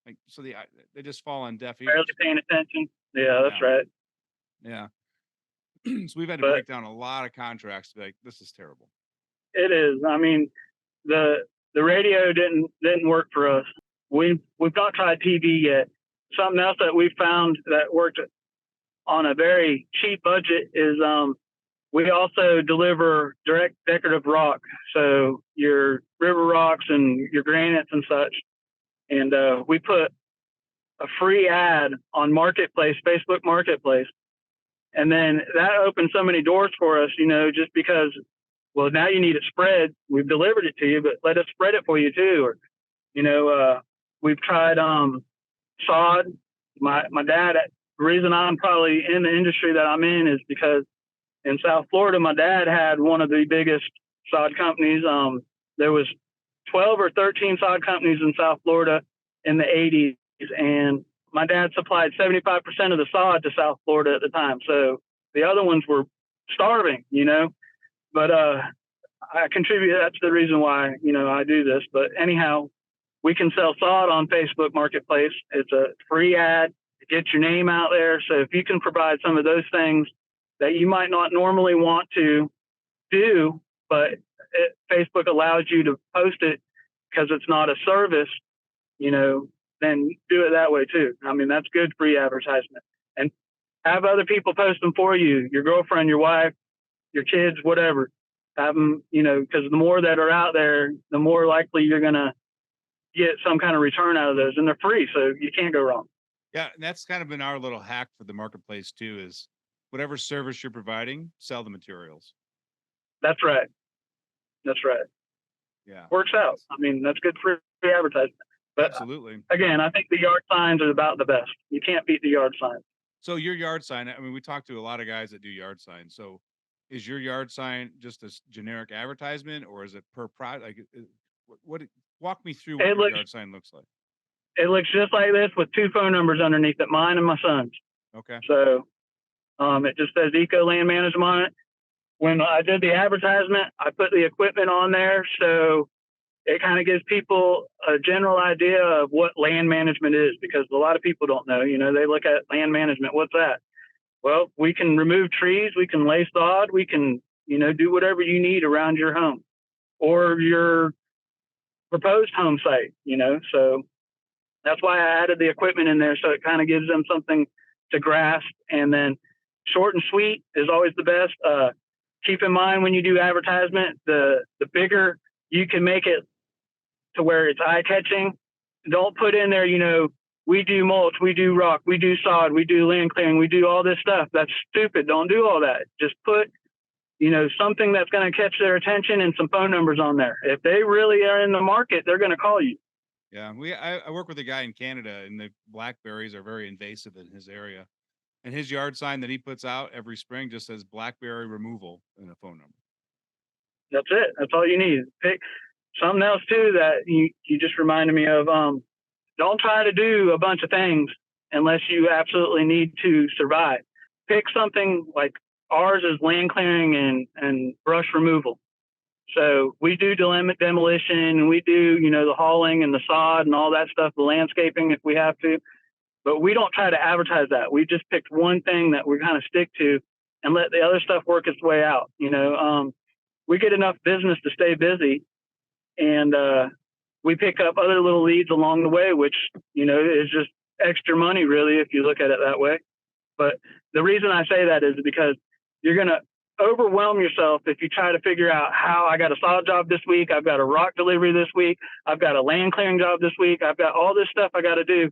Like, so they just fall on deaf Barely ears. paying attention. Yeah, that's Yeah. right. Yeah. So we've had to But break down a lot of contracts to be like, this is terrible. it is. I mean, the radio didn't work for us. We've not tried TV yet. Something else that we found that worked on a very cheap budget is we also deliver direct decorative rock, so your river rocks and your granites and such. And we put a free ad on Marketplace, Facebook Marketplace, and then that opened so many doors for us. Just because, well, now you need it spread. We've delivered it to you, but let us spread it for you too. Or we've tried sod. My dad. The reason I'm probably in the industry that I'm in is because in South Florida, my dad had one of the biggest sod companies. There was 12 or 13 sod companies in South Florida in the 80s, and my dad supplied 75% of the sod to South Florida at the time. So the other ones were starving, But I contribute. That's the reason why, I do this. But anyhow, we can sell sod on Facebook Marketplace. It's a free ad to get your name out there. So if you can provide some of those things that you might not normally want to do, but Facebook allows you to post it because it's not a service, then do it that way too. I mean, that's good free advertisement. And have other people post them for you, your girlfriend, your wife, your kids, whatever. Have them, because the more that are out there, the more likely you're going to get some kind of return out of those, and they're free, so you can't go wrong. Yeah, and that's kind of been our little hack for the marketplace too, is whatever service you're providing, sell the materials. That's right. That's right. Yeah. Works out. I mean, that's good free advertisement. But absolutely. Again, I think the yard signs are about the best. You can't beat the yard signs. So your yard sign, I mean, we talked to a lot of guys that do yard signs. So is your yard sign just a generic advertisement, or is it per product? Like, what walk me through what your yard sign looks like. It looks just like this with two phone numbers underneath it, mine and my son's. Okay. So it just says Eco Land Management on it. When I did the advertisement, I put the equipment on there, so it kind of gives people a general idea of what land management is, because a lot of people don't know. They look at land management. What's that? Well, we can remove trees, we can lay sod, we can, do whatever you need around your home or your proposed home site, So that's why I added the equipment in there, so it kind of gives them something to grasp. And then short and sweet is always the best. Keep in mind when you do advertisement, the bigger you can make it to where it's eye-catching. Don't put in there, we do mulch, we do rock, we do sod, we do land clearing, we do all this stuff. That's stupid. Don't do all that. Just put, something that's going to catch their attention and some phone numbers on there. If they really are in the market, they're going to call you. Yeah, I work with a guy in Canada, and the blackberries are very invasive in his area. And his yard sign that he puts out every spring just says blackberry removal and a phone number. That's it. That's all you need. Pick something else too that you just reminded me of. Don't try to do a bunch of things unless you absolutely need to survive. Pick something like ours is land clearing and brush removal. So we do demolition, and we do, the hauling and the sod and all that stuff, the landscaping if we have to. But we don't try to advertise that. We just picked one thing that we kind of stick to and let the other stuff work its way out. We get enough business to stay busy, and we pick up other little leads along the way, which, is just extra money, really, if you look at it that way. But the reason I say that is because you're going to overwhelm yourself if you try to figure out how I got a sod job this week, I've got a rock delivery this week, I've got a land clearing job this week, I've got all this stuff I got to do,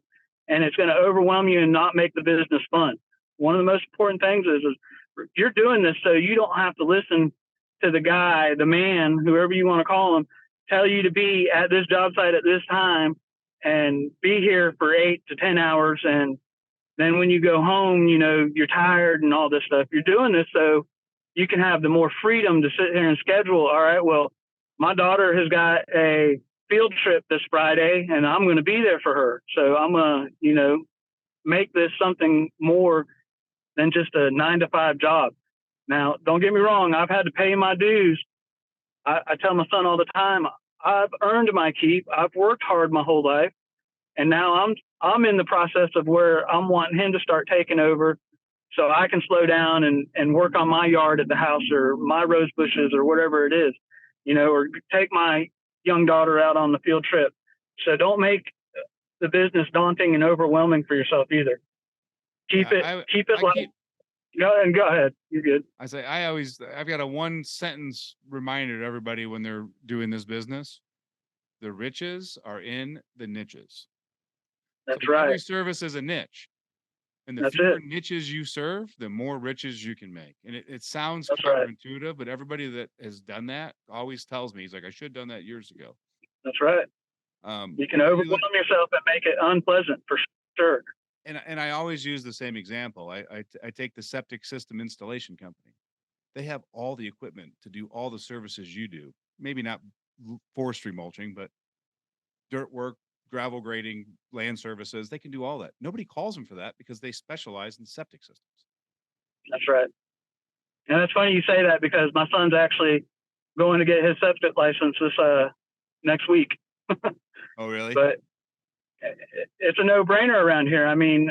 and it's going to overwhelm you and not make the business fun. One of the most important things is you're doing this so you don't have to listen to the guy, the man, whoever you want to call him, tell you to be at this job site at this time and be here for 8 to 10 hours. And then when you go home, you're tired and all this stuff. You're doing this so you can have the more freedom to sit here and schedule. All right, well, my daughter has got a field trip this Friday and I'm going to be there for her. So I'm going to, make this something more than just a 9-to-5 job. Now, don't get me wrong. I've had to pay my dues. I tell my son all the time, I've earned my keep. I've worked hard my whole life. And now I'm in the process of where I'm wanting him to start taking over so I can slow down and work on my yard at the house or my rose bushes or whatever it is, or take my young daughter out on the field trip. So don't make the business daunting and overwhelming for yourself either. Keep it light. Go ahead. You're good. I say, I've got a 1-sentence reminder to everybody when they're doing this business. The riches are in the niches. That's so right. Every service is a niche. And the fewer niches you serve, the more riches you can make. And it sounds counterintuitive, right. But everybody that has done that always tells me, he's like, I should have done that years ago. That's right. You can overwhelm yourself and make it unpleasant for sure. And I always use the same example. I take the septic system installation company. They have all the equipment to do all the services you do. Maybe not forestry mulching, but dirt work, gravel grading, land services. They can do all that. Nobody calls them for that because they specialize in septic systems. That's right. And it's funny you say that because my son's actually going to get his septic license this next week. Oh, really? But it's a no-brainer around here. I mean,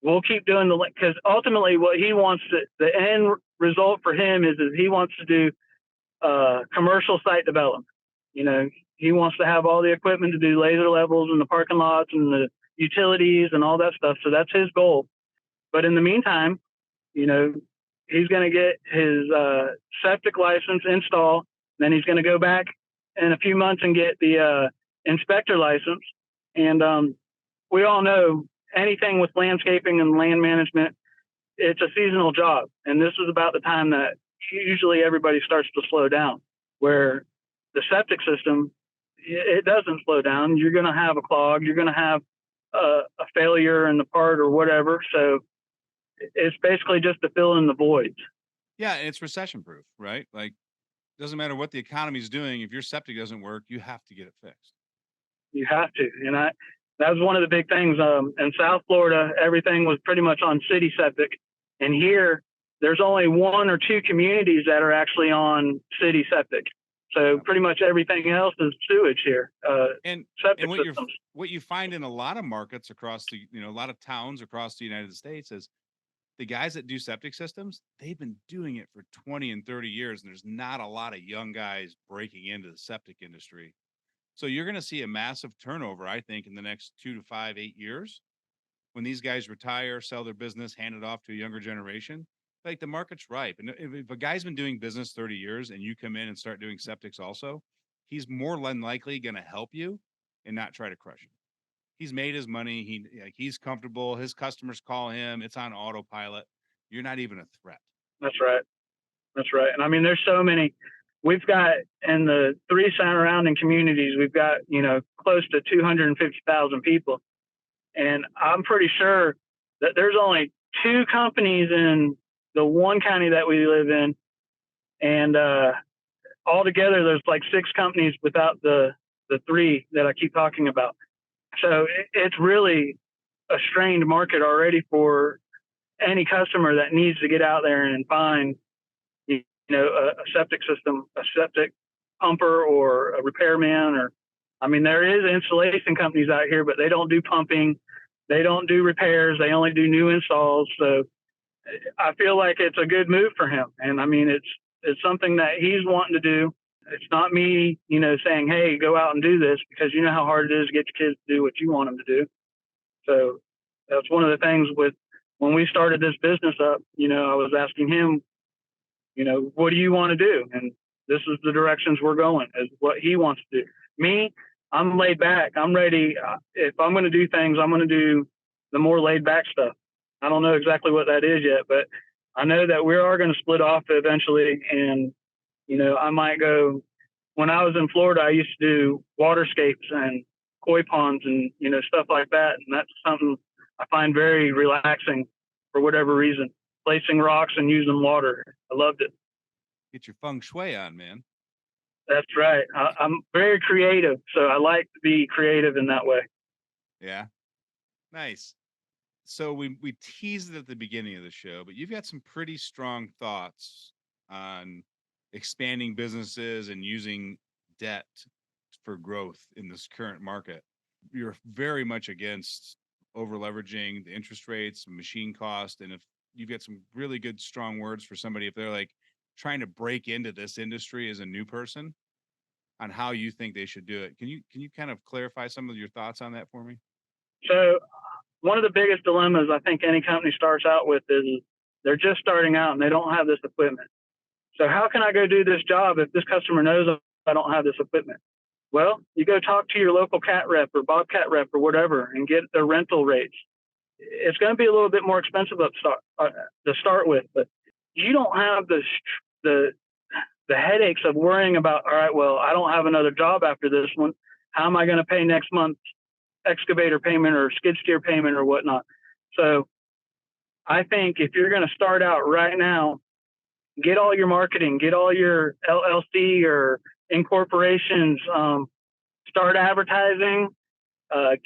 we'll keep doing because ultimately what he wants the end result for him is he wants to do commercial site development. He wants to have all the equipment to do laser levels in the parking lots and the utilities and all that stuff. So that's his goal. But in the meantime, he's going to get his septic license install. Then he's going to go back in a few months and get the inspector license. And we all know anything with landscaping and land management, it's a seasonal job. And this is about the time that usually everybody starts to slow down, where the septic system, it doesn't slow down. You're going to have a clog. You're going to have a failure in the part or whatever. So it's basically just to fill in the voids. Yeah, and it's recession proof, right? Like, doesn't matter what the economy is doing. If your septic doesn't work, you have to get it fixed. You have to. And that was one of the big things. In South Florida, everything was pretty much on city septic. And here, there's only 1 or 2 communities that are actually on city septic. So pretty much everything else is sewage here. And what you find in a lot of markets across a lot of towns across the United States is the guys that do septic systems, they've been doing it for 20 and 30 years. And there's not a lot of young guys breaking into the septic industry. So you're going to see a massive turnover, I think, in the next 2 to 5, 8 years when these guys retire, sell their business, hand it off to a younger generation. Like, the market's ripe. And if a guy's been doing business 30 years and you come in and start doing septics also, he's more than likely going to help you and not try to crush you. He's made his money. He's comfortable. His customers call him. It's on autopilot. You're not even a threat. That's right. That's right. And I mean, there's so many. We've got in the 3 surrounding communities, we've got, close to 250,000 people. And I'm pretty sure that there's only 2 companies in the one county that we live in. And altogether, there's like 6 companies without the 3 that I keep talking about. So it's really a strained market already for any customer that needs to get out there and find, you know, a septic system, a septic pumper or a repairman, or, I mean, there is installation companies out here, but they don't do pumping. They don't do repairs. They only do new installs. So I feel like it's a good move for him. And I mean, it's something that he's wanting to do. It's not me, you know, saying, hey, go out and do this, because you know how hard it is to get your kids to do what you want them to do. So that's one of the things with when we started this business up, you know, I was asking him, you know, what do you want to do? And this is the directions we're going, is what he wants to do. Me, I'm laid back. I'm ready. If I'm going to do things, I'm going to do the more laid back stuff. I don't know exactly what that is yet, but I know that we are going to split off eventually. And, you know, I might go, when I was in Florida, I used to do waterscapes and koi ponds and, you know, stuff like that. And that's something I find very relaxing for whatever reason. Placing rocks and using water. I loved it. Get your feng shui on, man. That's right. I'm very creative, so I like to be creative in that way. Yeah. Nice. So we teased it at the beginning of the show, but you've got some pretty strong thoughts on expanding businesses and using debt for growth in this current market. You're very much against over leveraging the interest rates, machine cost, and if you've got some really good strong words for somebody if they're like trying to break into this industry as a new person, on how you think they should do it. Can you kind of clarify some of your thoughts on that for me? So one of the biggest dilemmas I think any company starts out with is they're just starting out and they don't have this equipment. So how can I go do this job if this customer knows I don't have this equipment? Well, you go talk to your local cat rep or bobcat rep or whatever and get the rental rates. It's going to be a little bit more expensive to start with, but you don't have the headaches of worrying about, all right, well, I don't have another job after this one. How am I going to pay next month's excavator payment or skid steer payment or whatnot? So I think if you're going to start out right now, get all your marketing, get all your LLC or incorporations, start advertising,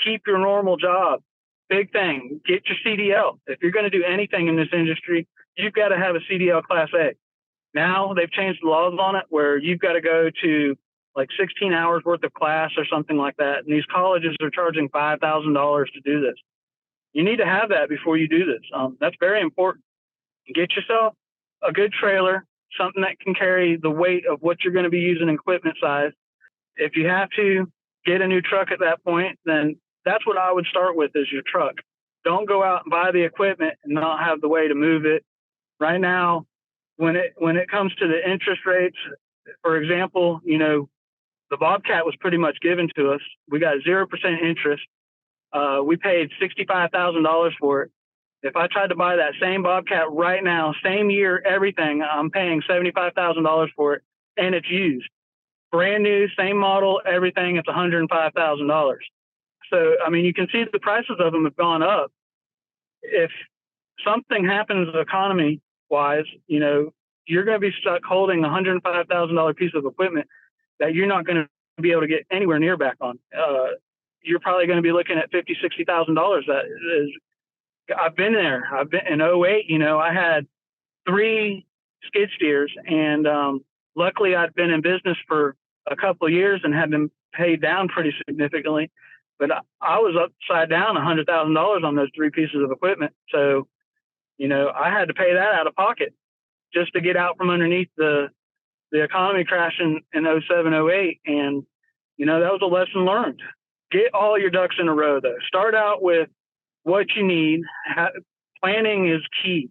keep your normal job. Big thing, get your CDL. If you're going to do anything in this industry, you've got to have a CDL Class A. Now they've changed the laws on it where you've got to go to like 16 hours worth of class or something like that. And these colleges are charging $5,000 to do this. You need to have that before you do this. That's very important. Get yourself a good trailer, something that can carry the weight of what you're going to be using equipment size. If you have to get a new truck at that point, then that's what I would start with, is your truck. Don't go out and buy the equipment and not have the way to move it. Right now, when it comes to the interest rates, for example, you know, the Bobcat was pretty much given to us. We got 0% interest. We paid $65,000 for it. If I tried to buy that same Bobcat right now, same year, everything, I'm paying $75,000 for it, and it's used. Brand new, same model, everything, it's $105,000. So, I mean, you can see the prices of them have gone up. If something happens economy-wise, you know, you're going to be stuck holding a $105,000 piece of equipment that you're not going to be able to get anywhere near back on. You're probably going to be looking at $50,000, $60,000. That is, I've been there. I've been in 2008. You know, I had 3 skid steers, and luckily I'd been in business for a couple of years and had been paid down pretty significantly. But I was upside down $100,000 on those 3 pieces of equipment. So, you know, I had to pay that out of pocket just to get out from underneath the economy crash in 07, 08. And, you know, that was a lesson learned. Get all your ducks in a row, though. Start out with what you need. Planning is key.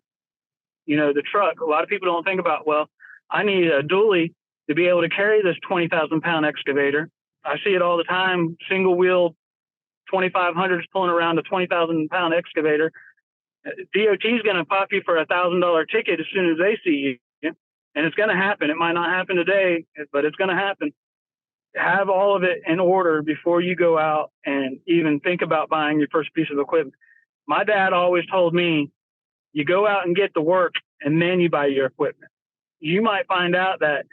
You know, the truck, a lot of people don't think about, well, I need a dually to be able to carry this 20,000 pound excavator. I see it all the time, single wheel 2,500s pulling around a 20,000 pound excavator. DOT is going to pop you for $1,000 ticket as soon as they see you. And it's going to happen. It might not happen today, but it's going to happen. Have all of it in order before you go out and even think about buying your first piece of equipment. My dad always told me, you go out and get the work and then you buy your equipment. You might find out that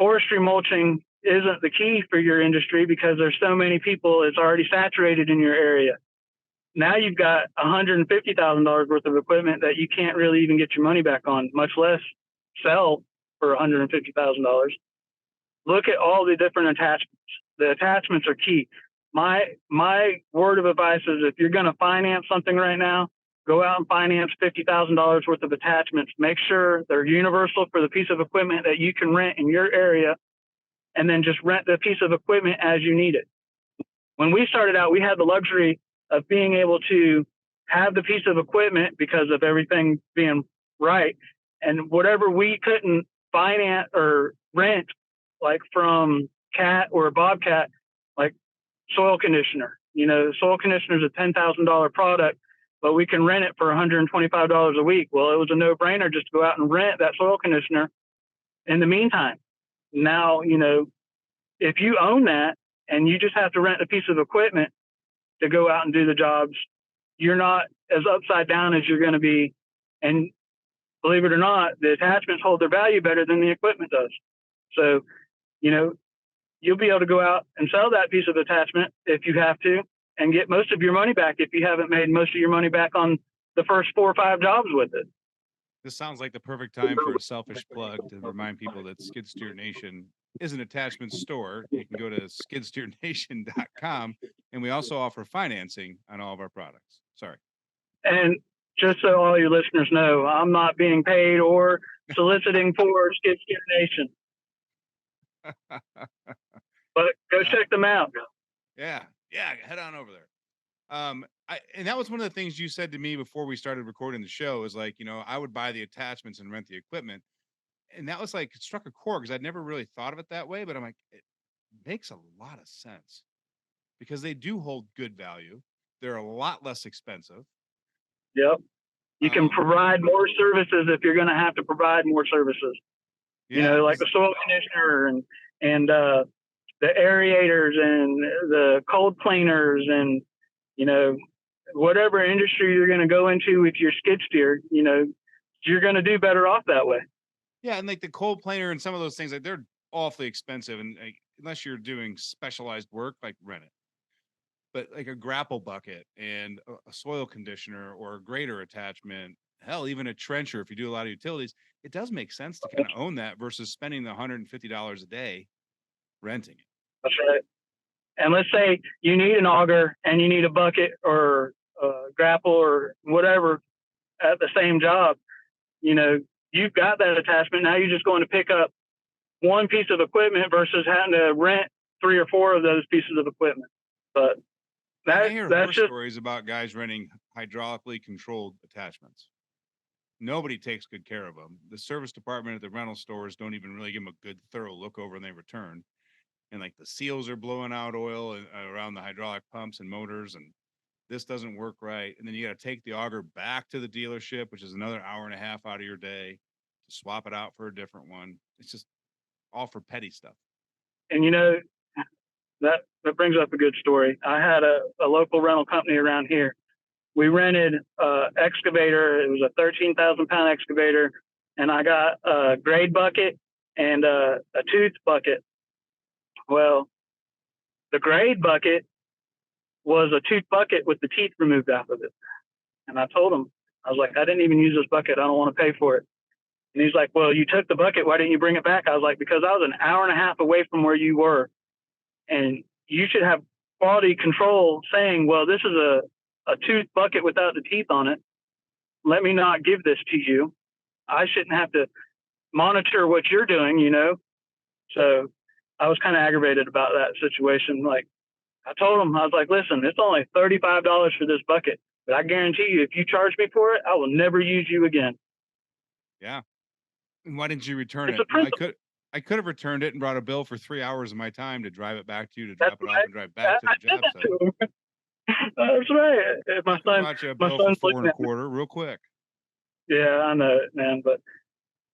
forestry mulching isn't the key for your industry because there's so many people, it's already saturated in your area. Now you've got $150,000 worth of equipment that you can't really even get your money back on, much less sell for $150,000. Look at all the different attachments. The attachments are key. My word of advice is if you're going to finance something right now, go out and finance $50,000 worth of attachments. Make sure they're universal for the piece of equipment that you can rent in your area, and then just rent the piece of equipment as you need it. When we started out, we had the luxury of being able to have the piece of equipment because of everything being right. And whatever we couldn't finance or rent, like from Cat or Bobcat, like soil conditioner. Soil conditioner is a $10,000 product, but we can rent it for $125 a week. Well, it was a no-brainer just to go out and rent that soil conditioner in the meantime. Now, if you own that and you just have to rent a piece of equipment to go out and do the jobs, you're not as upside down as you're going to be. And believe it or not, the attachments hold their value better than the equipment does. So, you'll be able to go out and sell that piece of attachment if you have to and get most of your money back if you haven't made most of your money back on the first 4 or 5 jobs with it. This sounds like the perfect time for a selfish plug to remind people that Skid Steer Nation is an attachment store. You can go to skidsteernation.com, and we also offer financing on all of our products. Sorry. And just so all your listeners know, I'm not being paid or soliciting for Skid Steer Nation. But go check them out. Yeah, head on over there. And that was one of the things you said to me before we started recording the show is like, I would buy the attachments and rent the equipment. And that was like, it struck a chord because I'd never really thought of it that way, but I'm like, it makes a lot of sense because they do hold good value. They're a lot less expensive. Yep. You can provide more services if you're going to have to provide more services. Yeah, like the soil conditioner and the aerators and the cold cleaners and, whatever industry you're going to go into with your skid steer, you're going to do better off that way. Yeah. And like the cold planer and some of those things, like they're awfully expensive. And like, unless you're doing specialized work, like rent it. But like a grapple bucket and a soil conditioner or a grader attachment, hell, even a trencher, if you do a lot of utilities, it does make sense to kind of own that versus spending the $150 a day renting it. That's right. And let's say you need an auger and you need a bucket or a grapple or whatever at the same job. You've got that attachment. Now you're just going to pick up one piece of equipment versus having to rent 3 or 4 of those pieces of equipment. But I hear horror stories about guys renting hydraulically controlled attachments. Nobody takes good care of them. The service department at the rental stores don't even really give them a good, thorough look over when they return. And like the seals are blowing out oil around the hydraulic pumps and motors, and this doesn't work right. And then you got to take the auger back to the dealership, which is another hour and a half out of your day to swap it out for a different one. It's just all for petty stuff. And that brings up a good story. I had a local rental company around here. We rented an excavator. It was a 13,000-pound excavator, and I got a grade bucket and a tooth bucket. Well, the grade bucket was a tooth bucket with the teeth removed out of it. And I told him, I was like, I didn't even use this bucket. I don't want to pay for it. And he's like, well, you took the bucket. Why didn't you bring it back? I was like, because I was an hour and a half away from where you were. And you should have quality control saying, well, this is a tooth bucket without the teeth on it. Let me not give this to you. I shouldn't have to monitor what you're doing, So I was kind of aggravated about that situation. Like I told him, I was like, listen, it's only $35 for this bucket, but I guarantee you, if you charge me for it, I will never use you again. Yeah. And why didn't you return It's it? I could have returned it and brought a bill for 3 hours of my time to drive it back to you, to drop it off and drive back to the job site. That's right. My son brought you a bill for $4.25 real quick. Yeah, I know it, man, but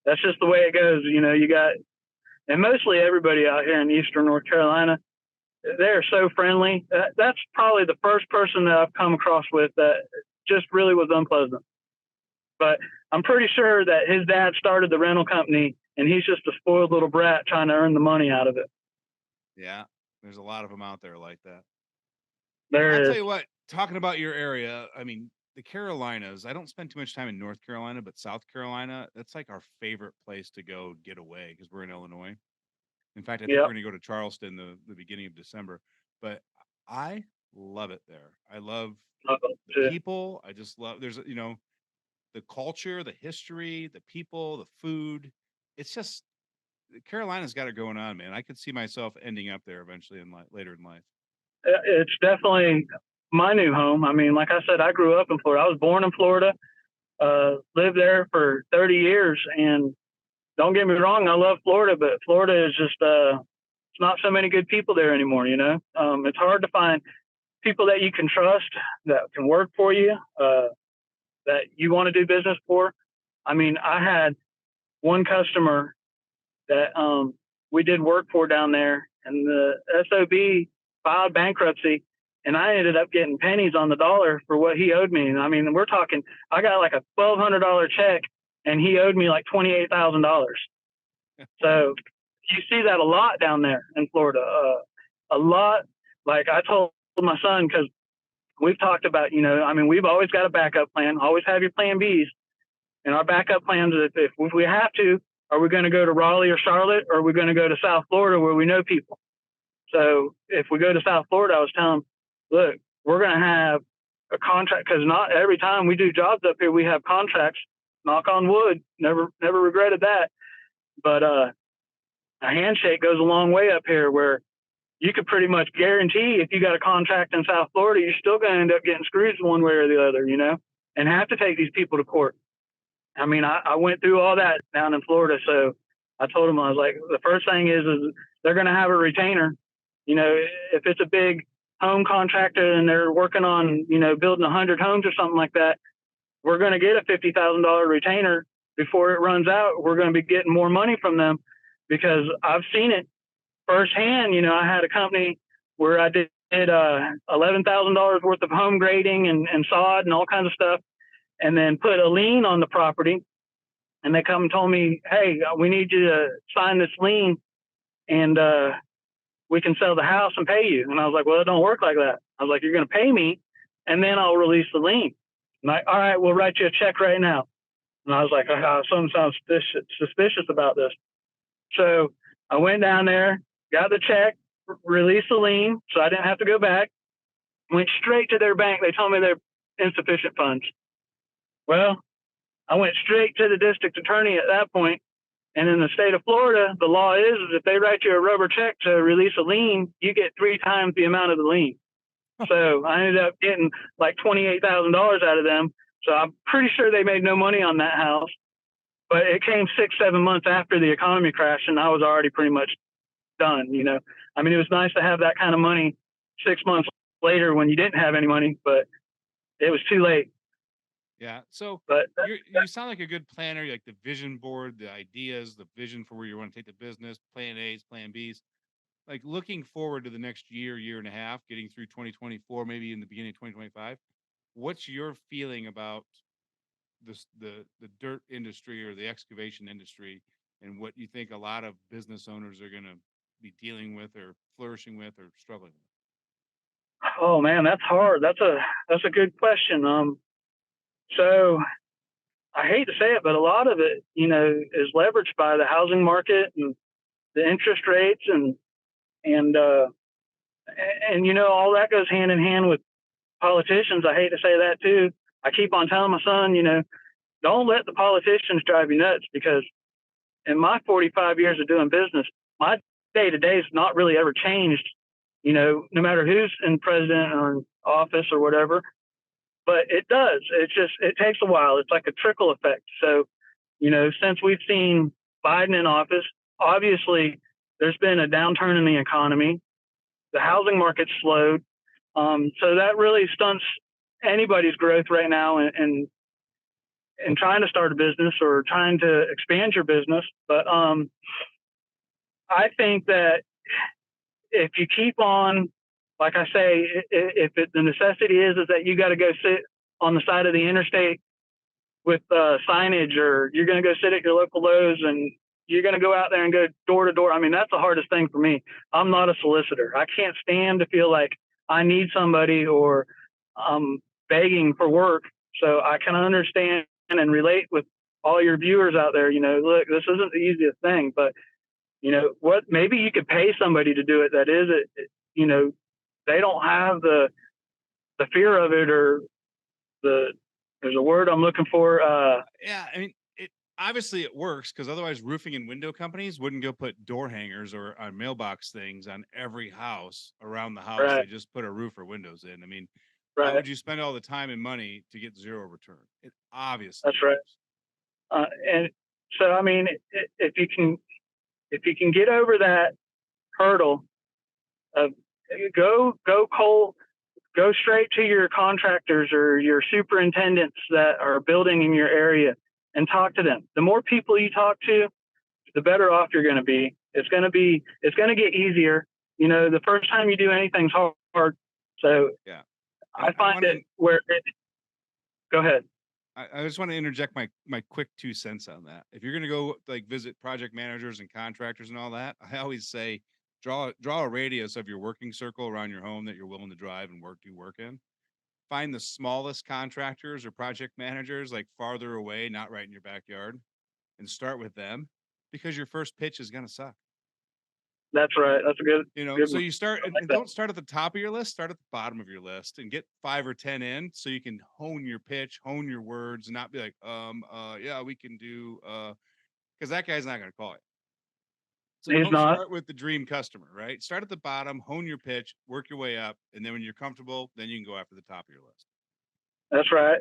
that's just the way it goes. You got, and mostly everybody out here in Eastern North Carolina, they're so friendly. That's probably the first person that I've come across with that just really was unpleasant. But I'm pretty sure that his dad started the rental company, and he's just a spoiled little brat trying to earn the money out of it. Yeah, there's a lot of them out there like that. There I'll is. tell you what, talking about your area, I mean, the Carolinas, I don't spend too much time in North Carolina, but South Carolina, that's like our favorite place to go get away because we're in Illinois. In fact, I think Yep. we're going to go to Charleston the beginning of December, but I love it there. I love the people. I just love, there's, the culture, the history, the people, the food. It's just, Carolina's got it going on, man. I could see myself ending up there eventually later in life. It's definitely my new home. I mean, like I said, I grew up in Florida. I was born in Florida, lived there for 30 years. And don't get me wrong, I love Florida, but Florida is just, it's not so many good people there anymore, It's hard to find people that you can trust, that can work for you, that you want to do business for. I mean, I had one customer that we did work for down there, and the SOB filed bankruptcy, and I ended up getting pennies on the dollar for what he owed me. And I mean, we're talking, I got like a $1,200 check, and he owed me like $28,000. So you see that a lot down there in Florida, a lot. Like I told my son, because we've talked about, I mean, we've always got a backup plan, always have your plan Bs. And our backup plans, if we have to, are we going to go to Raleigh or Charlotte, or are we going to go to South Florida where we know people? So if we go to South Florida, I was telling them, look, we're going to have a contract, because not every time we do jobs up here, we have contracts. Knock on wood, never regretted that. But a handshake goes a long way up here, where you could pretty much guarantee if you got a contract in South Florida, you're still going to end up getting screwed one way or the other, and have to take these people to court. I mean, I went through all that down in Florida. So I told them, I was like, the first thing is they're going to have a retainer. If it's a big home contractor and they're working on, building 100 homes or something like that, we're going to get a $50,000 retainer before it runs out. We're going to be getting more money from them, because I've seen it firsthand. I had a company where I did $11,000 worth of home grading and sod and all kinds of stuff, and then put a lien on the property. And they come and told me, hey, we need you to sign this lien, and we can sell the house and pay you. And I was like, well, it don't work like that. I was like, you're going to pay me, and then I'll release the lien. And all right, we'll write you a check right now. And I was like, something sounds suspicious about this. So I went down there, got the check, released the lien, so I didn't have to go back. Went straight to their bank. They told me they're insufficient funds. Well, I went straight to the district attorney at that point. And in the state of Florida, the law is if they write you a rubber check to release a lien, you get 3 times the amount of the lien. So I ended up getting like $28,000 out of them. So I'm pretty sure they made no money on that house. But it came 6-7 months after the economy crashed, and I was already pretty much done. I mean, it was nice to have that kind of money 6 months later when you didn't have any money, but it was too late. Yeah. So But you sound like a good planner. You like the vision board, the ideas, the vision for where you want to take the business, plan A's, plan B's. Like looking forward to the next year and a half, getting through 2024, maybe in the beginning of 2025. What's your feeling about the dirt industry or the excavation industry, and what you think a lot of business owners are going to be dealing with or flourishing with or struggling with? Oh man, that's hard. That's a good question. So I hate to say it, but a lot of it, is leveraged by the housing market and the interest rates, and all that goes hand in hand with politicians. I hate to say that too. I keep on telling my son, don't let the politicians drive you nuts, because in my 45 years of doing business, my day to day has not really ever changed, no matter who's in president or in office or whatever. But it does. It takes a while. It's like a trickle effect. So, since we've seen Biden in office, obviously there's been a downturn in the economy. The housing market's slowed. So that really stunts anybody's growth right now in trying to start a business or trying to expand your business. But I think that if you keep on, like I say, the necessity is that you got to go sit on the side of the interstate signage, or you're going to go sit at your local Lowe's and you're going to go out there and go door to door. I mean, that's the hardest thing for me. I'm not a solicitor. I can't stand to feel like I need somebody or I'm begging for work. So I can understand and relate with all your viewers out there. Look, this isn't the easiest thing, but what, maybe you could pay somebody to do it. That is it. They don't have the fear of it, or there's a word I'm looking for. Yeah, I mean, obviously it works, because otherwise roofing and window companies wouldn't go put door hangers or mailbox things on every house around the house. Right. They just put a roof or windows in. I mean, Right. why would you spend all the time and money to get zero return? It obviously That's right. works. And so, I mean, if you can get over that hurdle of go cold, go straight to your contractors or your superintendents that are building in your area and talk to them. The more people you talk to, the better off you're going to be. It's going to get easier. The first time you do anything's hard. So yeah, I find it where go ahead. I just want to interject my quick 2 cents on that. If you're going to go like visit project managers and contractors and all that, I always say draw a radius of your working circle around your home that you're willing to drive and do work in. Find the smallest contractors or project managers, like farther away, not right in your backyard, and start with them, because your first pitch is going to suck. That's right. That's a good. So you start and don't start at the top of your list, start at the bottom of your list and get 5 or 10 in, so you can hone your pitch, hone your words, and not be like, yeah, we can do, because that guy's not going to call it. So He's don't not. start with the dream customer, right? Start at the bottom, hone your pitch, work your way up, and then when you're comfortable, then you can go after the top of your list. That's right.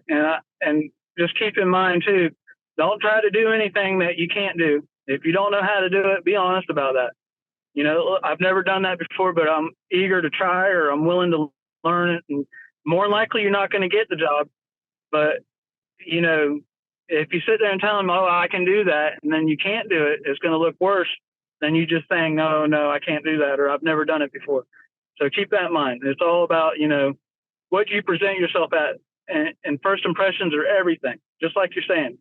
And just keep in mind too, don't try to do anything that you can't do. If you don't know how to do it, be honest about that. I've never done that before, but I'm eager to try, or I'm willing to learn it. And more likely you're not going to get the job. But, if you sit there and tell them, oh, I can do that, and then you can't do it, it's going to look worse than you just saying, no, I can't do that, or I've never done it before. So keep that in mind. It's all about, what you present yourself at, and first impressions are everything. Just like you're saying,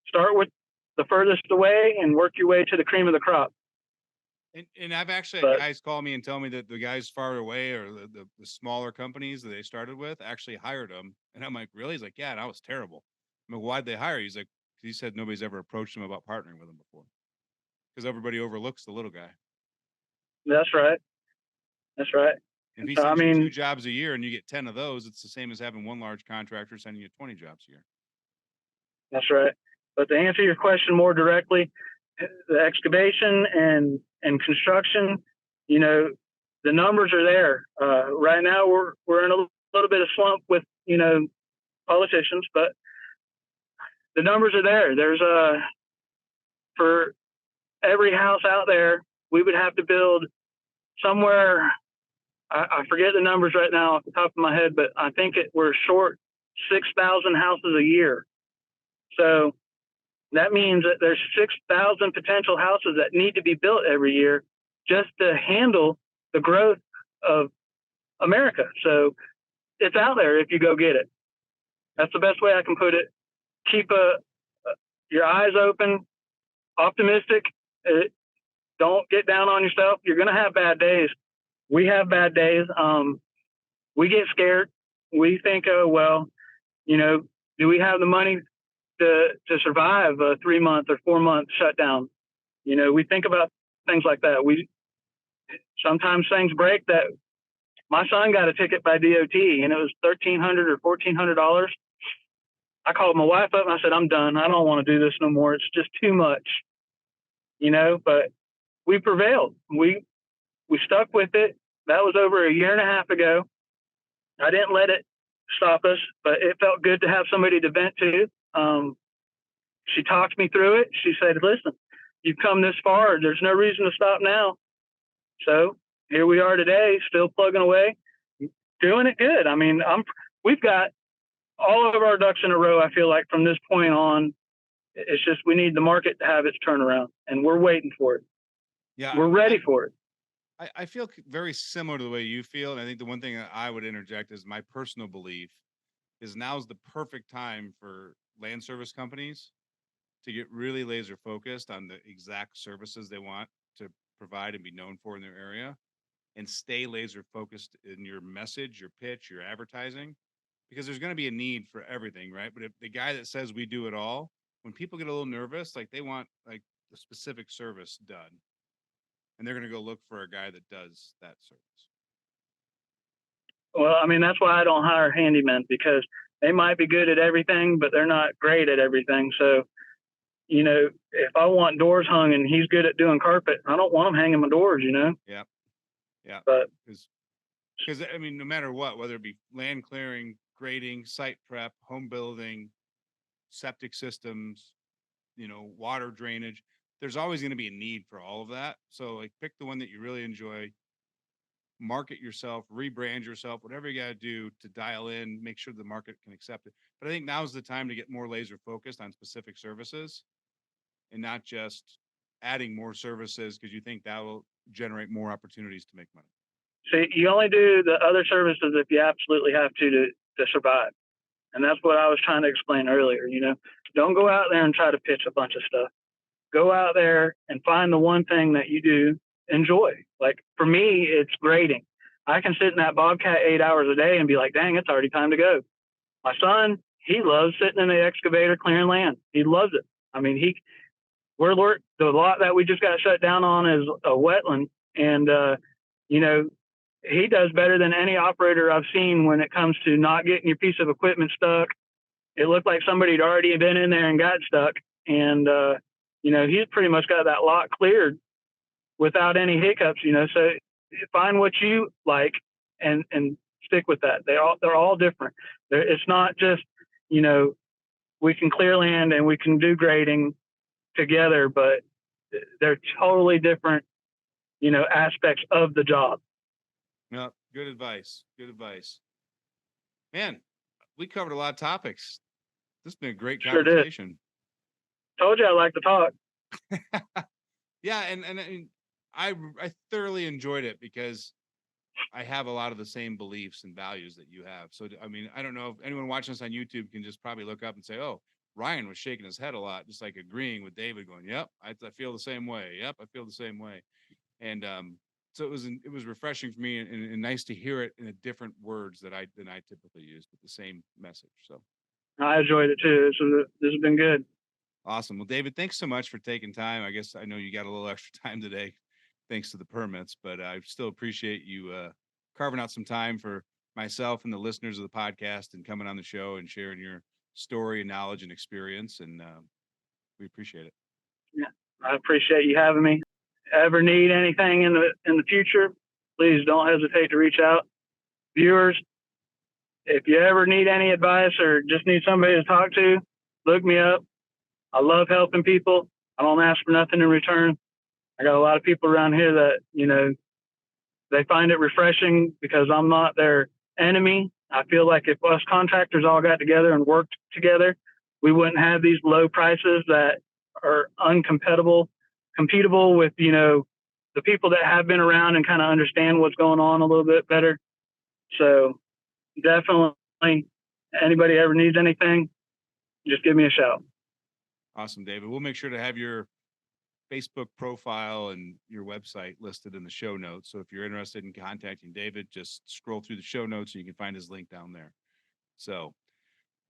start with the furthest away and work your way to the cream of the crop. And I've actually had guys call me and tell me that the guys far away, or the smaller companies that they started with, actually hired them. And I'm like, really? He's like, yeah, and I was terrible. I'm like, why'd they hire you? He's like, he said nobody's ever approached him about partnering with him before, because everybody overlooks the little guy. That's right. That's right. If he sends you 2 jobs a year and you get 10 of those, it's the same as having one large contractor sending you 20 jobs a year. That's right. But to answer your question more directly, the excavation and construction, the numbers are there. Right now we're in a little bit of slump with, politicians, but the numbers are there. There's for every house out there, we would have to build somewhere. I forget the numbers right now off the top of my head, but I think we're short 6,000 houses a year. So that means that there's 6,000 potential houses that need to be built every year just to handle the growth of America. So it's out there if you go get it. That's the best way I can put it. Keep your eyes open, optimistic. Don't get down on yourself. You're going to have bad days. We have bad days. We get scared. We think, oh, well, do we have the money to survive a 3-month or 4-month shutdown? We think about things like that. Sometimes things break. That my son got a ticket by DOT, and it was $1,300 or $1,400. I called my wife up and I said, I'm done. I don't want to do this no more. It's just too much, but we prevailed. We stuck with it. That was over a year and a half ago. I didn't let it stop us, but it felt good to have somebody to vent to. She talked me through it. She said, listen, you've come this far. There's no reason to stop now. So here we are today, still plugging away, doing it good. I mean, we've got all of our ducks in a row, I feel like, from this point on. It's just we need the market to have its turnaround, and we're waiting for it. Yeah, we're ready for it. I feel very similar to the way you feel. And I think the one thing that I would interject is my personal belief is now's the perfect time for land service companies to get really laser focused on the exact services they want to provide and be known for in their area, and stay laser focused in your message, your pitch, your advertising, because there's going to be a need for everything, right? But if the guy that says we do it all, when people get a little nervous, like they want like the specific service done, and they're going to go look for a guy that does that service. Well, I mean, that's why I don't hire handymen, because they might be good at everything, but they're not great at everything. So, you know, if I want doors hung and he's good at doing carpet, I don't want him hanging my doors, you know? Yeah. Yeah. But because I mean, no matter what, whether it be land clearing, grading, site prep, home building, septic systems, you know, water drainage, there's always going to be a need for all of that. So like pick the one that you really enjoy, market yourself, rebrand yourself, whatever you got to do to dial in, make sure the market can accept it. But I think now's the time to get more laser focused on specific services and not just adding more services because you think that will generate more opportunities to make money. see, you only do the other services if you absolutely have to survive. And that's what I was trying to explain earlier. You know, don't go out there and try to pitch a bunch of stuff. Go out there and find the one thing that you do enjoy. Like for me, it's grading. I can sit in that Bobcat 8 hours a day and be like, dang, it's already time to go. My son, he loves sitting in the excavator clearing land. He loves it. I mean, the lot that we just got shut down on is a wetland. And, you know, he does better than any operator I've seen when it comes to not getting your piece of equipment stuck. It looked like somebody'd already been in there and got stuck. And, you know, he's pretty much got that lot cleared without any hiccups, you know. So find what you like and stick with that. They're all different. It's not just, you know, we can clear land and we can do grading together, but they're totally different, you know, aspects of the job. No, good advice. Good advice. Man, we covered a lot of topics. This has been a great conversation. Told you I like to talk. Yeah, and I thoroughly enjoyed it because I have a lot of the same beliefs and values that you have. So I mean, I don't know if anyone watching us on YouTube can just probably look up and say, "Oh, Ryan was shaking his head a lot, just like agreeing with David, going, "Yep, I feel the same way. Yep, I feel the same way." And so it was refreshing for me and nice to hear it in a different words than I typically use, but the same message. So I enjoyed it too. This has been good. Awesome. Well, David, thanks so much for taking time. I guess I know you got a little extra time today, thanks to the permits, but I still appreciate you carving out some time for myself and the listeners of the podcast and coming on the show and sharing your story and knowledge and experience. And we appreciate it. Yeah, I appreciate you having me. Ever need anything in the future, please don't hesitate to reach out. Viewers, if you ever need any advice or just need somebody to talk to, look me up. I love helping people. I don't ask for nothing in return. I got a lot of people around here that, you know, they find it refreshing because I'm not their enemy. I feel like if us contractors all got together and worked together, we wouldn't have these low prices that are uncompetitive with, you know, the people that have been around and kind of understand what's going on a little bit better. So definitely, anybody ever needs anything, just give me a shout. Awesome, David. We'll make sure to have your Facebook profile and your website listed in the show notes. So if you're interested in contacting David, just scroll through the show notes and you can find his link down there. So,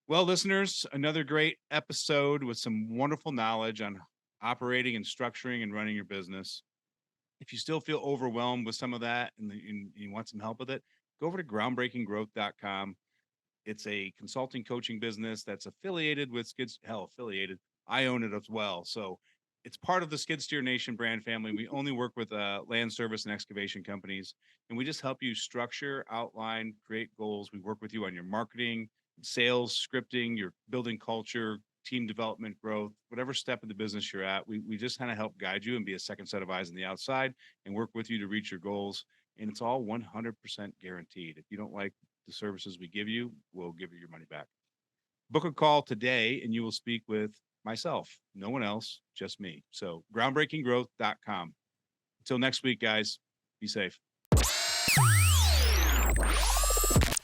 well, listeners, another great episode with some wonderful knowledge on operating and structuring and running your business. If you still feel overwhelmed with some of that and you want some help with it, go over to groundbreakinggrowth.com. It's a consulting coaching business that's affiliated with affiliated. I own it as well. So it's part of the Skid Steer Nation brand family. We only work with land service and excavation companies, and we just help you structure, outline, create goals. We work with you on your marketing, sales, scripting, your building culture, team development, growth, whatever step of the business you're at. We just kind of help guide you and be a second set of eyes on the outside and work with you to reach your goals. And it's all 100% guaranteed. If you don't like the services we give you, we'll give you your money back. Book a call today and you will speak with myself, no one else, just me. So groundbreakinggrowth.com. Until next week, guys, be safe.